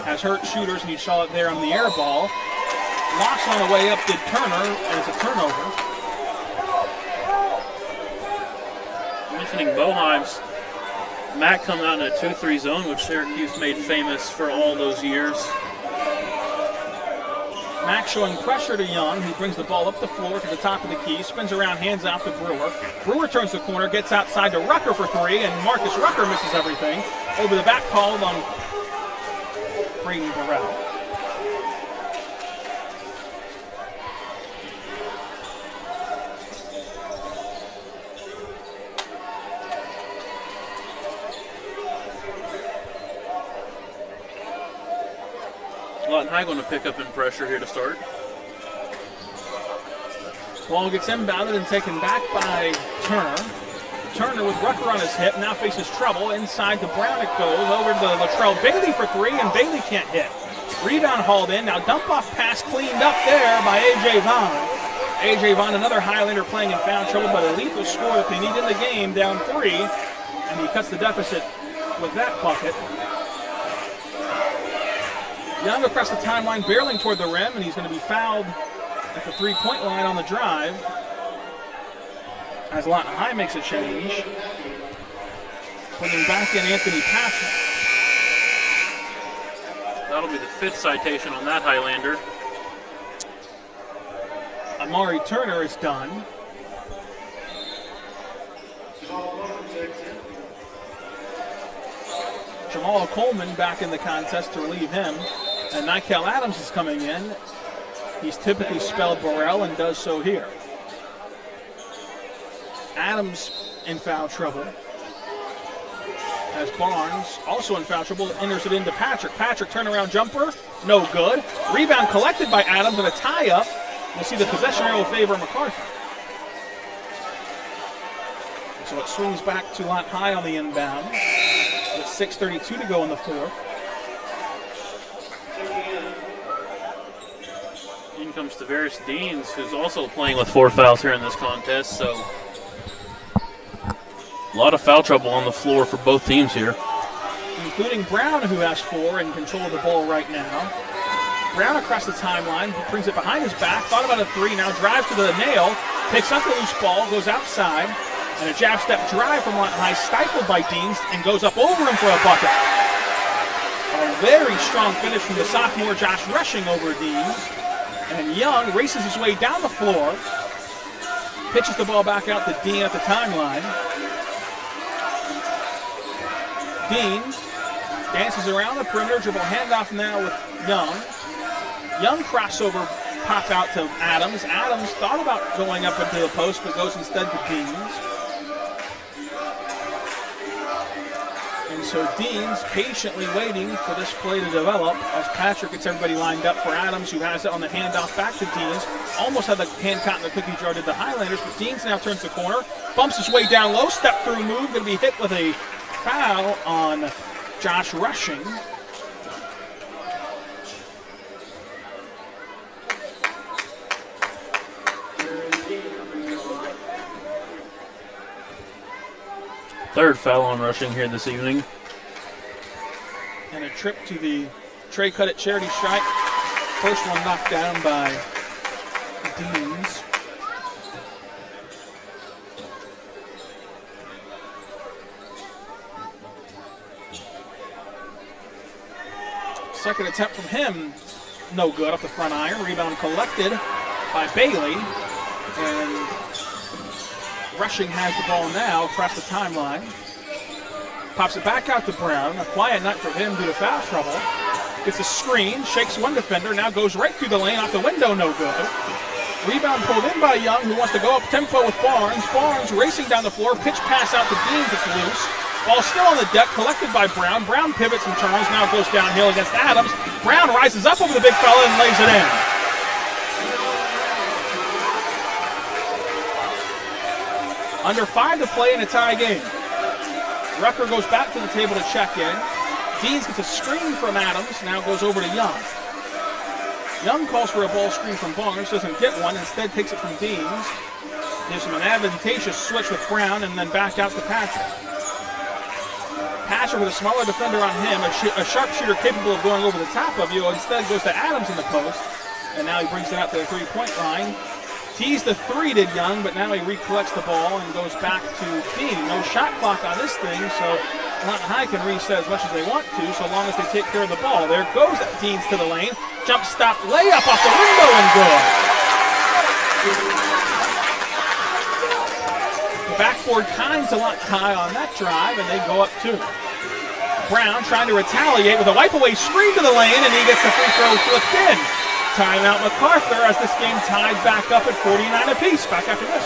has hurt shooters, and you saw it there on the air ball. Loss on the way up did Turner, and it's a turnover. Mentioning Boheim's, Mac coming out in a 2-3 zone, which Syracuse made famous for all those years. Mack showing pressure to Young. He brings the ball up the floor to the top of the key, spins around, hands off to Brewer. Brewer turns the corner, gets outside to Rucker for three, and Marcus Rucker misses everything. Over the back, called on Braden Burrell. Lawton High going to pick up in pressure here to start. Ball gets inbounded and taken back by Turner. Turner with Rucker on his hip now faces trouble. Inside to Brown it goes. Over to Latrell Bailey for three, and Bailey can't hit. Rebound hauled in. Now dump off pass cleaned up there by A.J. Vaughn. A.J. Vaughn, another Highlander playing in foul trouble, but a lethal score that they need in the game, down three. And he cuts the deficit with that bucket. Young across the timeline, barreling toward the rim, and he's going to be fouled at the three-point line on the drive. As Lawton High makes a change. Putting back in Anthony Patrick. That'll be the fifth citation on that Highlander. Amari Turner is done. Jamal Coleman back in the contest to relieve him. And Nikel Adams is coming in. He's typically spelled Burrell and does so here. Adams in foul trouble. As Barnes, also in foul trouble, enters it into Patrick. Patrick turnaround jumper, no good. Rebound collected by Adams and a tie-up. We'll see the possession arrow favor Macarthur. So it swings back to Lawton High on the inbound. With 6:32 to go in the fourth. In comes Tavares Deans, who's also playing with 4 fouls here in this contest. So lot of foul trouble on the floor for both teams here. Including Brown, who has 4 and control of the ball right now. Brown across the timeline, brings it behind his back, thought about a 3, now drives to the nail, picks up the loose ball, goes outside, and a jab step drive from Lawton High, stifled by Deans, and goes up over him for a bucket. A very strong finish from the sophomore Josh Rushing over Deans. And Young races his way down the floor, pitches the ball back out to Dean at the timeline. Dean dances around the perimeter, dribble handoff now with Young. Young crossover pop out to Adams. Adams thought about going up into the post, but goes instead to Deans. And so Deans patiently waiting for this play to develop as Patrick gets everybody lined up for Adams, who has it on the handoff back to Deans. Almost had the hand caught in the cookie jar, did the Highlanders, but Deans now turns the corner, bumps his way down low, step through move, going to be hit with a foul on Josh Rushing. Third foul on Rushing here this evening. And a trip to the Trey Cut It charity stripe. First one knocked down by Deans. Second attempt from him, no good off the front iron. Rebound collected by Bailey. And Rushing has the ball now across the timeline. Pops it back out to Brown. A quiet night for him due to foul trouble. Gets a screen, shakes one defender, now goes right through the lane, off the window, no good. Rebound pulled in by Young, who wants to go up tempo with Barnes. Barnes racing down the floor, pitch pass out to Deans, it's loose. Ball still on the deck, collected by Brown. Brown pivots and turns, now goes downhill against Adams. Brown rises up over the big fella and lays it in. Under 5 to play in a tie game. Rucker goes back to the table to check in. Deans gets a screen from Adams, now goes over to Young. Young calls for a ball screen from Barnes, doesn't get one, instead takes it from Deans. Gives him an advantageous switch with Brown, and then back out to Patrick. Patrick with a smaller defender on him, a sharpshooter capable of going over the top of you, instead goes to Adams in the post, and now he brings it out to the three-point line. Teased the 3, did Young, but now he recollects the ball and goes back to Dean. No shot clock on this thing, so Lawton High can reset as much as they want to, so long as they take care of the ball. There goes Deans to the lane. Jump stop layup off the window and good. The backboard kind to Lawton High on that drive, and they go up 2. Brown trying to retaliate with a wipe-away screen to the lane, and he gets the free throw flipped in. Timeout Macarthur as this game tied back up at 49 apiece. Back after this.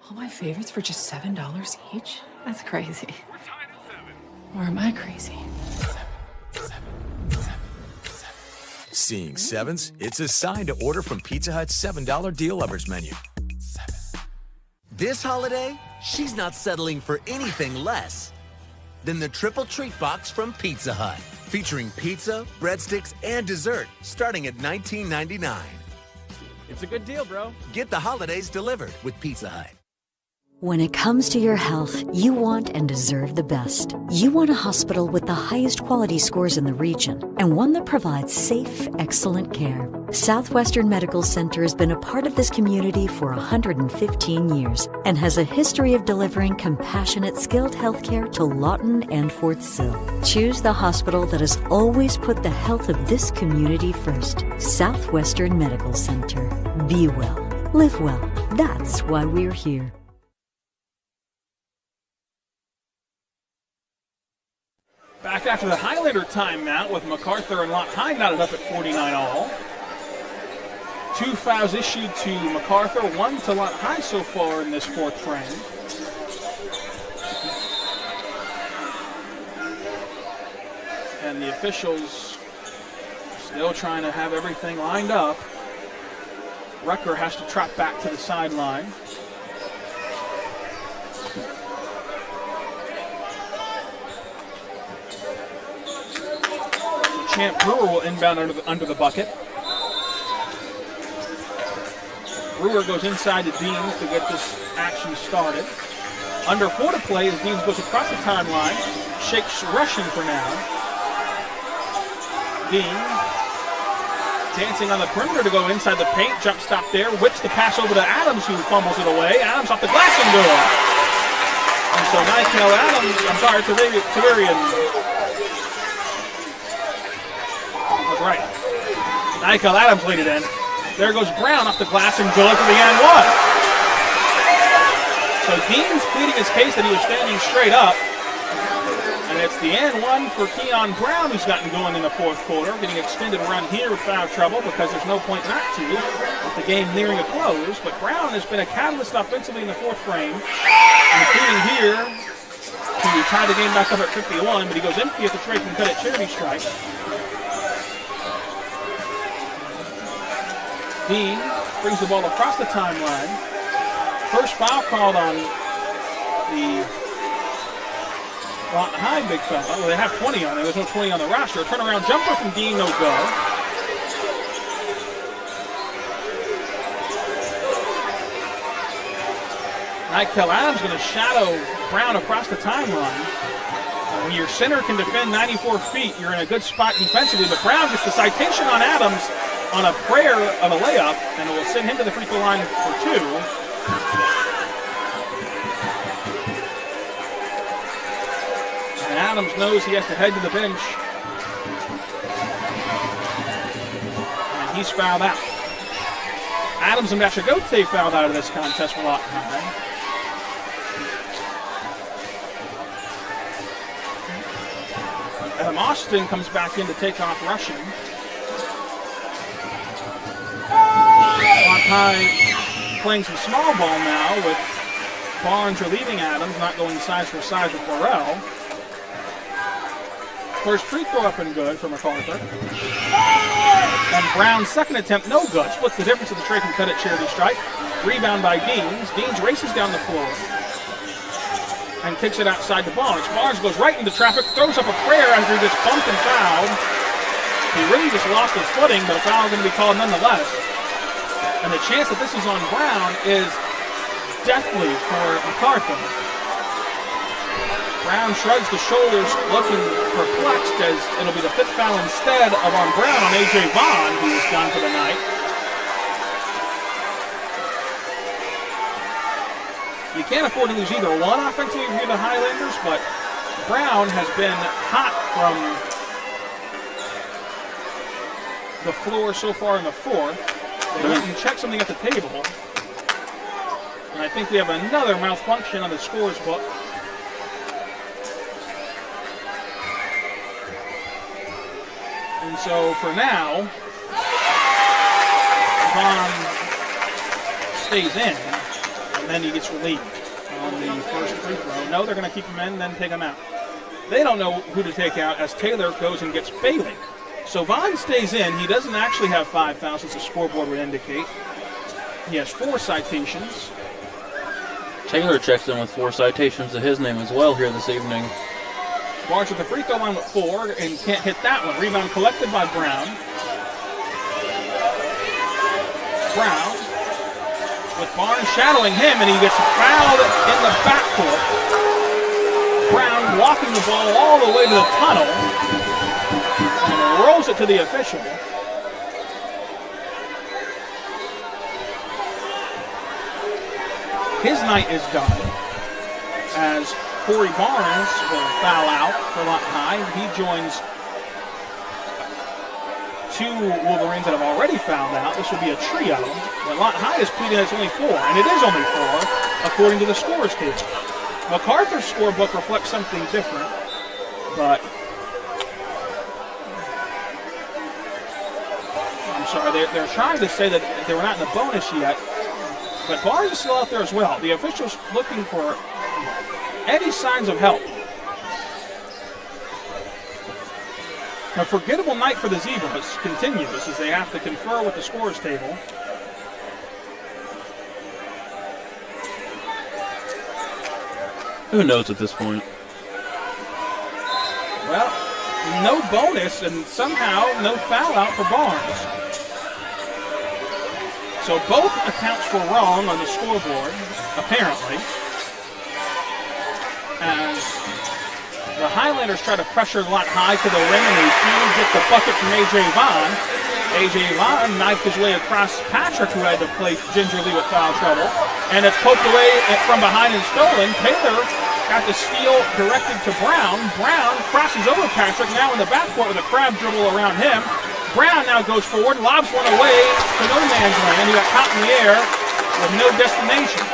All my favorites for just $7 each? That's crazy. Or am I crazy? Seeing sevens? It's a sign to order from Pizza Hut's $7 deal lovers menu. This holiday, she's not settling for anything less than the Triple Treat Box from Pizza Hut, featuring pizza, breadsticks, and dessert, starting at $19.99. It's a good deal, bro. Get the holidays delivered with Pizza Hut. When it comes to your health, you want and deserve the best. You want a hospital with the highest quality scores in the region and one that provides safe, excellent care. Southwestern Medical Center has been a part of this community for 115 years and has a history of delivering compassionate, skilled healthcare to Lawton and Fort Sill. Choose the hospital that has always put the health of this community first. Southwestern Medical Center. Be well. Live well. That's why we're here. Back after the Highlander timeout with Macarthur and Lawton High knotted up at 49 all. 2 fouls issued to Macarthur, 1 to Lawton High so far in this fourth frame. And the officials still trying to have everything lined up. Rucker has to trot back to the sideline. Champ Brewer will inbound under the bucket. Brewer goes inside to Deans to get this action started. Under 4 to play as Deans goes across the timeline. Shakes rushing for now. Deans dancing on the perimeter to go inside the paint. Jump stop there. Whips the pass over to Adams, who fumbles it away. Adams off the glass and good. And so Tavarian. That's right. Nykel Adams laid it in. There goes Brown off the glass and good for the and one. So Dean's pleading his case that he was standing straight up. And it's the and one for Keon Brown, who's gotten going in the fourth quarter. Getting extended run here with foul trouble because there's no point not to with the game nearing a close. But Brown has been a catalyst offensively in the fourth frame, including here to tie the game back up at 51. But he goes empty at the Trey can cut it charity strike. Dean brings the ball across the timeline. First foul called on the Lawton High big fella. Well, they have 20 on there. There's no 20 on the roster. A turnaround jumper from Dean, no good. Nykel Adams going to shadow Brown across the timeline. When your center can defend 94 feet, you're in a good spot defensively, but Brown gets the citation on Adams on a prayer of a layup, and it will send him to the free throw line for 2. And Adams knows he has to head to the bench. And he's fouled out. Adams and Bachagote fouled out of this contest for Lawton High. Adam Austin comes back in to take off rushing. Lawton High playing some small ball now with Barnes relieving Adams, not going size for size with Burrell. First free throw up and good for Macarthur. And Brown's second attempt, no good. Splits the difference of the Trey can cut it charity strike. Rebound by Deans. Deans races down the floor and kicks it outside to Barnes. Barnes goes right into traffic, throws up a prayer after he gets bumped and fouled. He really just lost his footing, but a foul is going to be called nonetheless. And the chance that this is on Brown is deathly for Macarthur. Brown shrugs the shoulders, looking perplexed as it'll be the 5th foul instead of on Brown on A.J. Vaughn, who is done for the night. You can't afford to lose either one offensively for the Highlanders, but Brown has been hot from the floor so far in the fourth. They went and checked something at the table. And I think we have another malfunction on the scores book. And so for now, Vaughn stays in, and then he gets relieved on the first free throw. No, they're going to keep him in, then take him out. They don't know who to take out as Taylor goes and gets Bailey. So Vaughn stays in. He doesn't actually have 5 fouls, as the scoreboard would indicate. He has 4 citations. Taylor checks in with 4 citations to his name as well here this evening. Barnes at the free throw line with 4 and can't hit that one. Rebound collected by Brown. Brown with Barnes shadowing him, and he gets fouled in the backcourt. Brown walking the ball all the way to the tunnel and rolls it to the official. His night is done as Corey Barnes will foul out for Lawton High. He joins 2 Wolverines that have already fouled out. This will be a trio. But Lawton High is pleading it's only 4, and it is only 4 according to the scorers table. Macarthur's scorebook reflects something different, but I'm sorry, they're trying to say that they were not in the bonus yet, but Barnes is still out there as well. The officials looking for any signs of help. A forgettable night for the Zebras continues as they have to confer with the scorers table. Who knows at this point? Well, no bonus and somehow no foul out for Barnes. So both accounts were wrong on the scoreboard, apparently. As the Highlanders try to pressure Lawton High to the ring, and they do get the bucket from A.J. Vaughn. A.J. Vaughn knifed his way across Patrick, who had to play gingerly with foul trouble. And it's poked away from behind and stolen. Taylor got the steal directed to Brown. Brown crosses over Patrick, now in the backcourt with a crab dribble around him. Brown now goes forward, lobs one away to no man's land. He got caught in the air with no destination.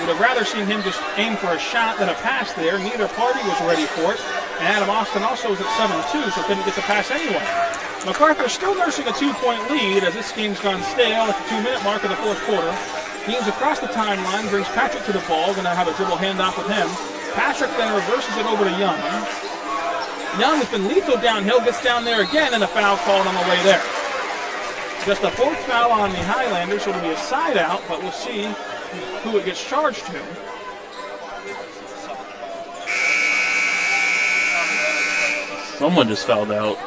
Would have rather seen him just aim for a shot than a pass there. Neither party was ready for it. And Adam Austin also was at 7-2, so couldn't get the pass anyway. Macarthur still nursing a 2-point lead as this game's gone stale at the 2-minute mark of the fourth quarter. Deans across the timeline, brings Patrick to the ball, going to have a dribble handoff with him. Patrick then reverses it over to Young. Young has been lethal downhill, gets down there again, and a foul called on the way there. Just a fourth foul on the Highlanders, so it'll be a side out, but we'll see who it gets charged to. Someone just fouled out.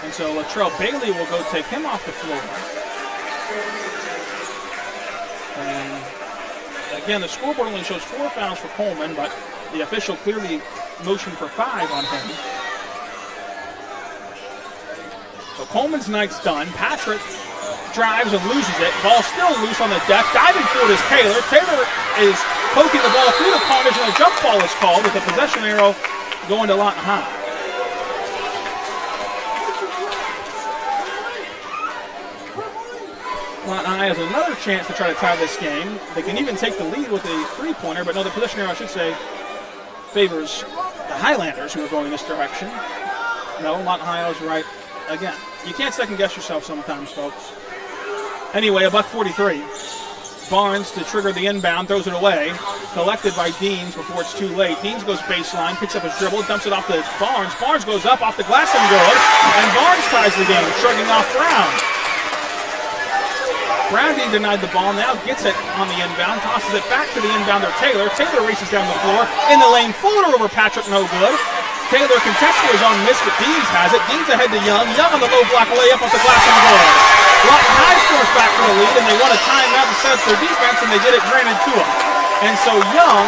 And so Latrell Bailey will go take him off the floor. And again, the scoreboard only shows 4 fouls for Coleman, but the official clearly motioned for 5 on him. So Coleman's night's done. Patrick drives and loses it. Ball still loose on the deck. Diving for it is Taylor. Taylor is poking the ball through the corners, and a jump ball is called with the possession arrow going to Lawton High. Lawton High has another chance to try to tie this game. They can even take the lead with a three-pointer, but no, the possession arrow, I should say, favors the Highlanders, who are going this direction. No, Lawton High was right again. You can't second-guess yourself sometimes, folks. Anyway, $1:43. Barnes to trigger the inbound, throws it away. Collected by Deans before it's too late. Deans goes baseline, picks up his dribble, dumps it off to Barnes. Barnes goes up off the glass and good. And Barnes ties the game, shrugging off Brown. Brown being denied the ball, now gets it on the inbound, tosses it back to the inbounder Taylor. Taylor races down the floor, in the lane, floater over Patrick, no good. Taylor contests for his own miss, but Deans has it. Deans ahead to Young. Young on the low block layup off the glass and good. Lawton High scores back for the lead, and they want a timeout to set up their defense, and they get it granted to them. And so Young,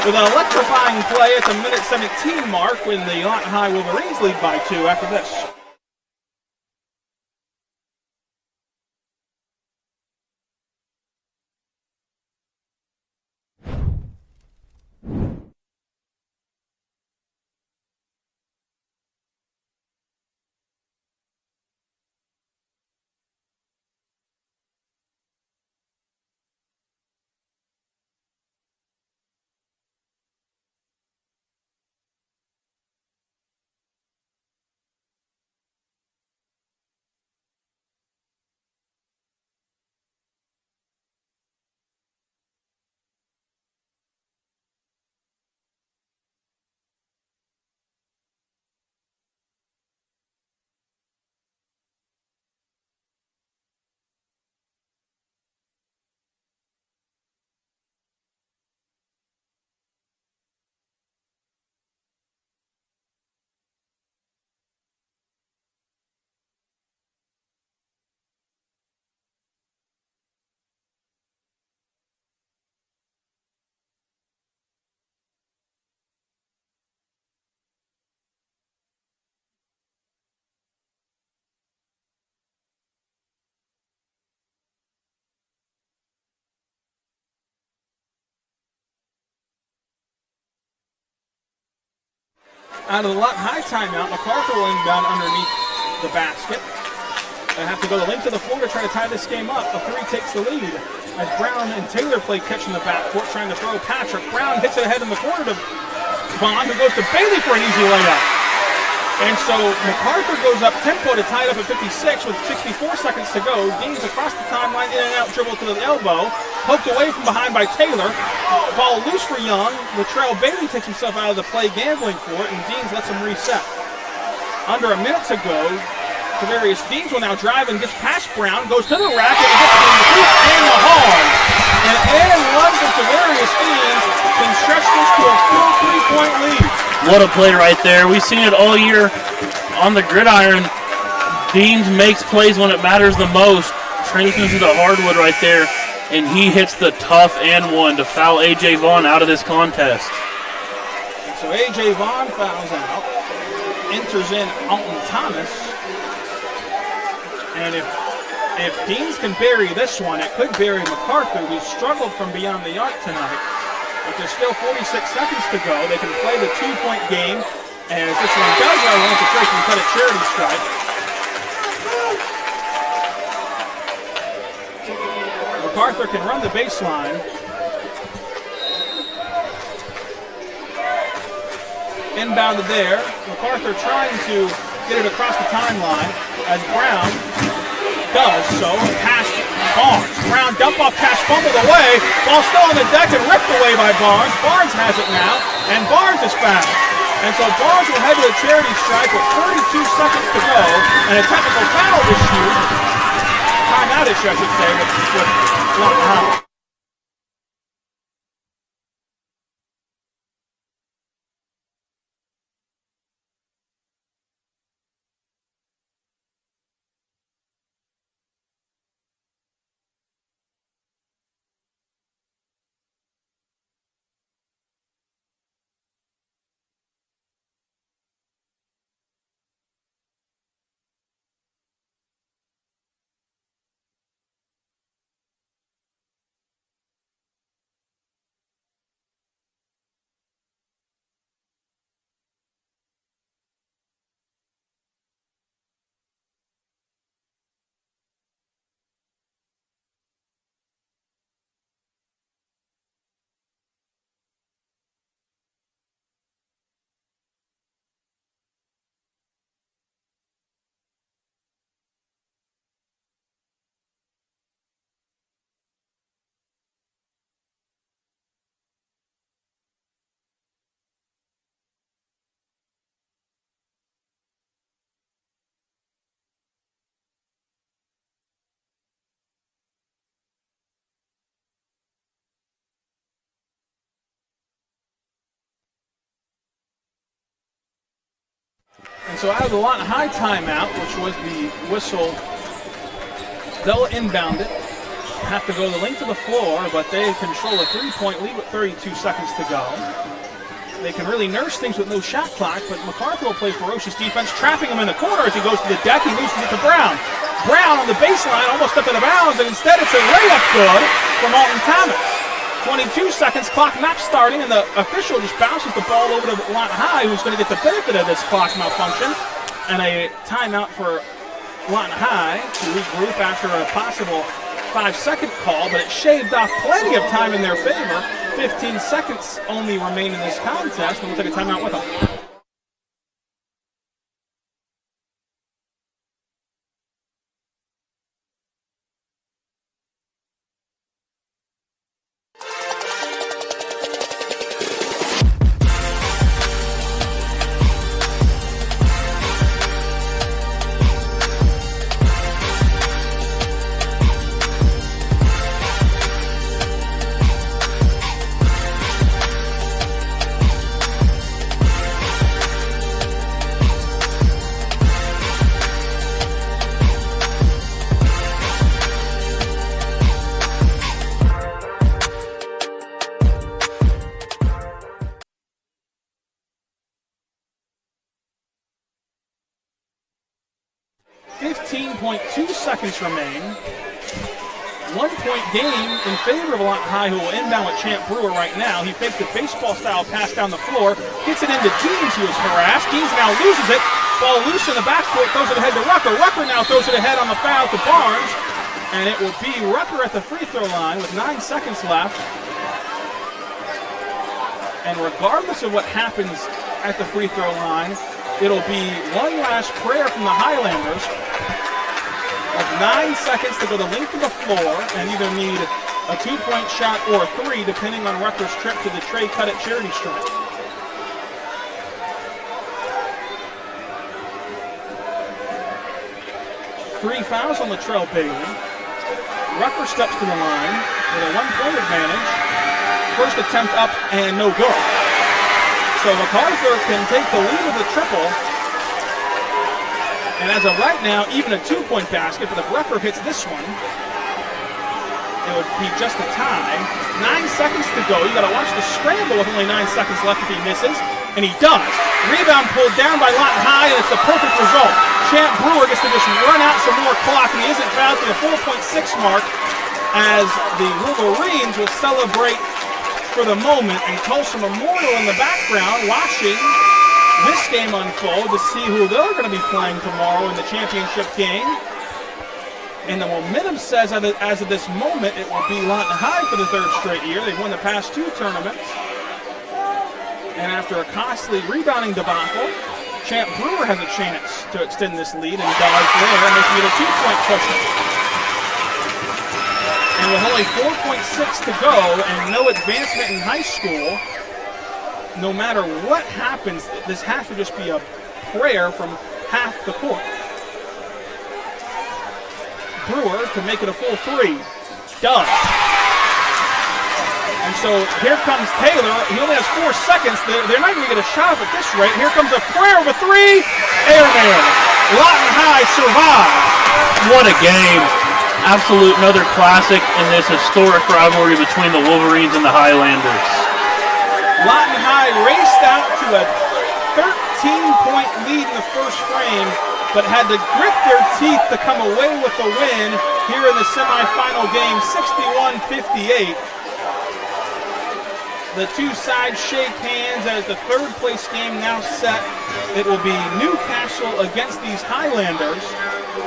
with an electrifying play at the minute 17 mark, when the Lawton High Wolverines lead by 2 after this. Out of the Lawton High timeout, Macarthur will inbound underneath the basket. They have to go the length of the floor to try to tie this game up. A 3 takes the lead. As Brown and Taylor play catch in the backcourt, trying to throw Patrick. Brown hits it ahead in the corner to Vaughn, who goes to Bailey for an easy layup. And so Macarthur goes up tempo to tie it up at 56 with 64 seconds to go. Deans across the timeline, in and out dribble to the elbow. Poked away from behind by Taylor. Ball loose for Young. Latrell Bailey takes himself out of the play, gambling for it, and Deans lets him reset. Under a minute to go. Tavarius Deans will now drive and gets past Brown, goes to the rack, and gets it in the hoop and the hard. An and one for Tavarius Deans can stretch this to a full 3-point lead. What a play right there. We've seen it all year on the gridiron. Deans makes plays when it matters the most. Transitions to the hardwood right there, and he hits the tough and one to foul A.J. Vaughn out of this contest. So A.J. Vaughn fouls out, enters in Alton Thomas, and if Deans can bury this one, it could bury Macarthur, who struggled from beyond the arc tonight. But there's still 46 seconds to go. They can play the 2-point game, and if this one does well, we'll have to break and cut a charity stripe. Macarthur can run the baseline. Inbounded there. Macarthur trying to get it across the timeline as Brown does so. Pass Barnes. Brown dump off pass fumbled away. Ball still on the deck and ripped away by Barnes. Barnes has it now, and Barnes is fouled. And so Barnes will head to the charity stripe with 32 seconds to go, and a technical foul issue. Timeout issue, I should say, with Lawton High. And so out of the Lawton High timeout, which was the whistle, they'll inbound it. Have to go the length of the floor, but they control a 3-point lead with 32 seconds to go. They can really nurse things with no shot clock, but Macarthur will play ferocious defense, trapping him in the corner as he goes to the deck. He loses it to Brown. Brown on the baseline, almost stepped out of bounds, and instead it's a layup good from Alton Thomas. 22 seconds, clock not starting, and the official just bounces the ball over to Lawton High, who's going to get the benefit of this clock malfunction, and a timeout for Lawton High to regroup after a possible 5-second call, but it shaved off plenty of time in their favor. 15 seconds only remain in this contest, and we'll take a timeout with them. Remain. 1-point game in favor of Lawton High, who will inbound with Champ Brewer right now. He faked the baseball-style pass down the floor, gets it into Deans, who was harassed. Deans now loses it. Ball loose in the backcourt, throws it ahead to Rucker. Rucker now throws it ahead on the foul to Barnes, and it will be Rucker at the free throw line with 9 seconds left. And regardless of what happens at the free throw line, it'll be one last prayer from the Highlanders. With 9 seconds to go the length of the floor and either need a 2-point shot or 3, depending on Rutgers' trip to the Trey Cut-It charity stripe. 3 fouls on Latrell Bailey. Rucker steps to the line with a 1-point advantage. First attempt up and no good. So Macarthur can take the lead of the triple. And as of right now, even a 2-point basket, but if Rucker hits this one, it would be just a tie. 9 seconds to go. You got to watch the scramble with only 9 seconds left if he misses. And he does. Rebound pulled down by Lawton High, and it's a perfect result. Champ Brewer gets to just run out some more clock, and he isn't fouled to the 4.6 mark as the Wolverines will celebrate for the moment. And Tulsa Memorial in the background watching this game unfold to see who they're going to be playing tomorrow in the championship game. And the momentum says as of this moment, it will be Lawton High for the 3rd straight year. They've won the past 2 tournaments. And after a costly rebounding debacle, Champ Brewer has a chance to extend this lead and does there, making it a 2-point cushion. And with only 4.6 to go and no advancement in high school, no matter what happens, this has to just be a prayer from half the court. Brewer to make it a full 3. Does. And so here comes Taylor. He only has 4 seconds. They're not going to get a shot at this rate. Here comes a prayer of a 3. Airman. Lawton High survives. What a game. Absolute another classic in this historic rivalry between the Wolverines and the Highlanders. Lawton High raced out to a 13-point lead in the first frame, but had to grit their teeth to come away with the win here in the semifinal game, 61-58. The two sides shake hands as the 3rd place game now set. It will be Newcastle against these Highlanders,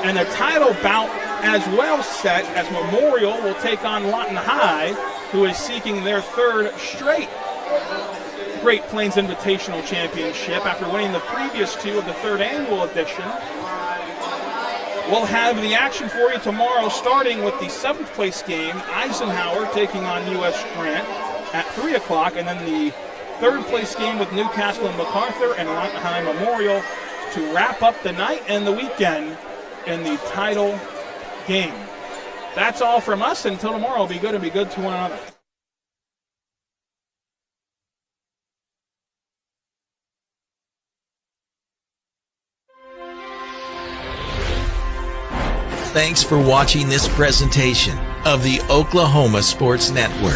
and the title bout as well set as Memorial will take on Lawton High, who is seeking their 3rd straight Great Plains Invitational Championship after winning the previous 2 of the 3rd annual edition. We'll have the action for you tomorrow, starting with the 7th place game, Eisenhower taking on U.S. Grant at 3 o'clock, and then the 3rd place game with Newcastle and Macarthur and Lawton High Memorial to wrap up the night and the weekend in the title game. That's all from us. Until tomorrow, be good and be good to one another. Thanks for watching this presentation of the Oklahoma Sports Network.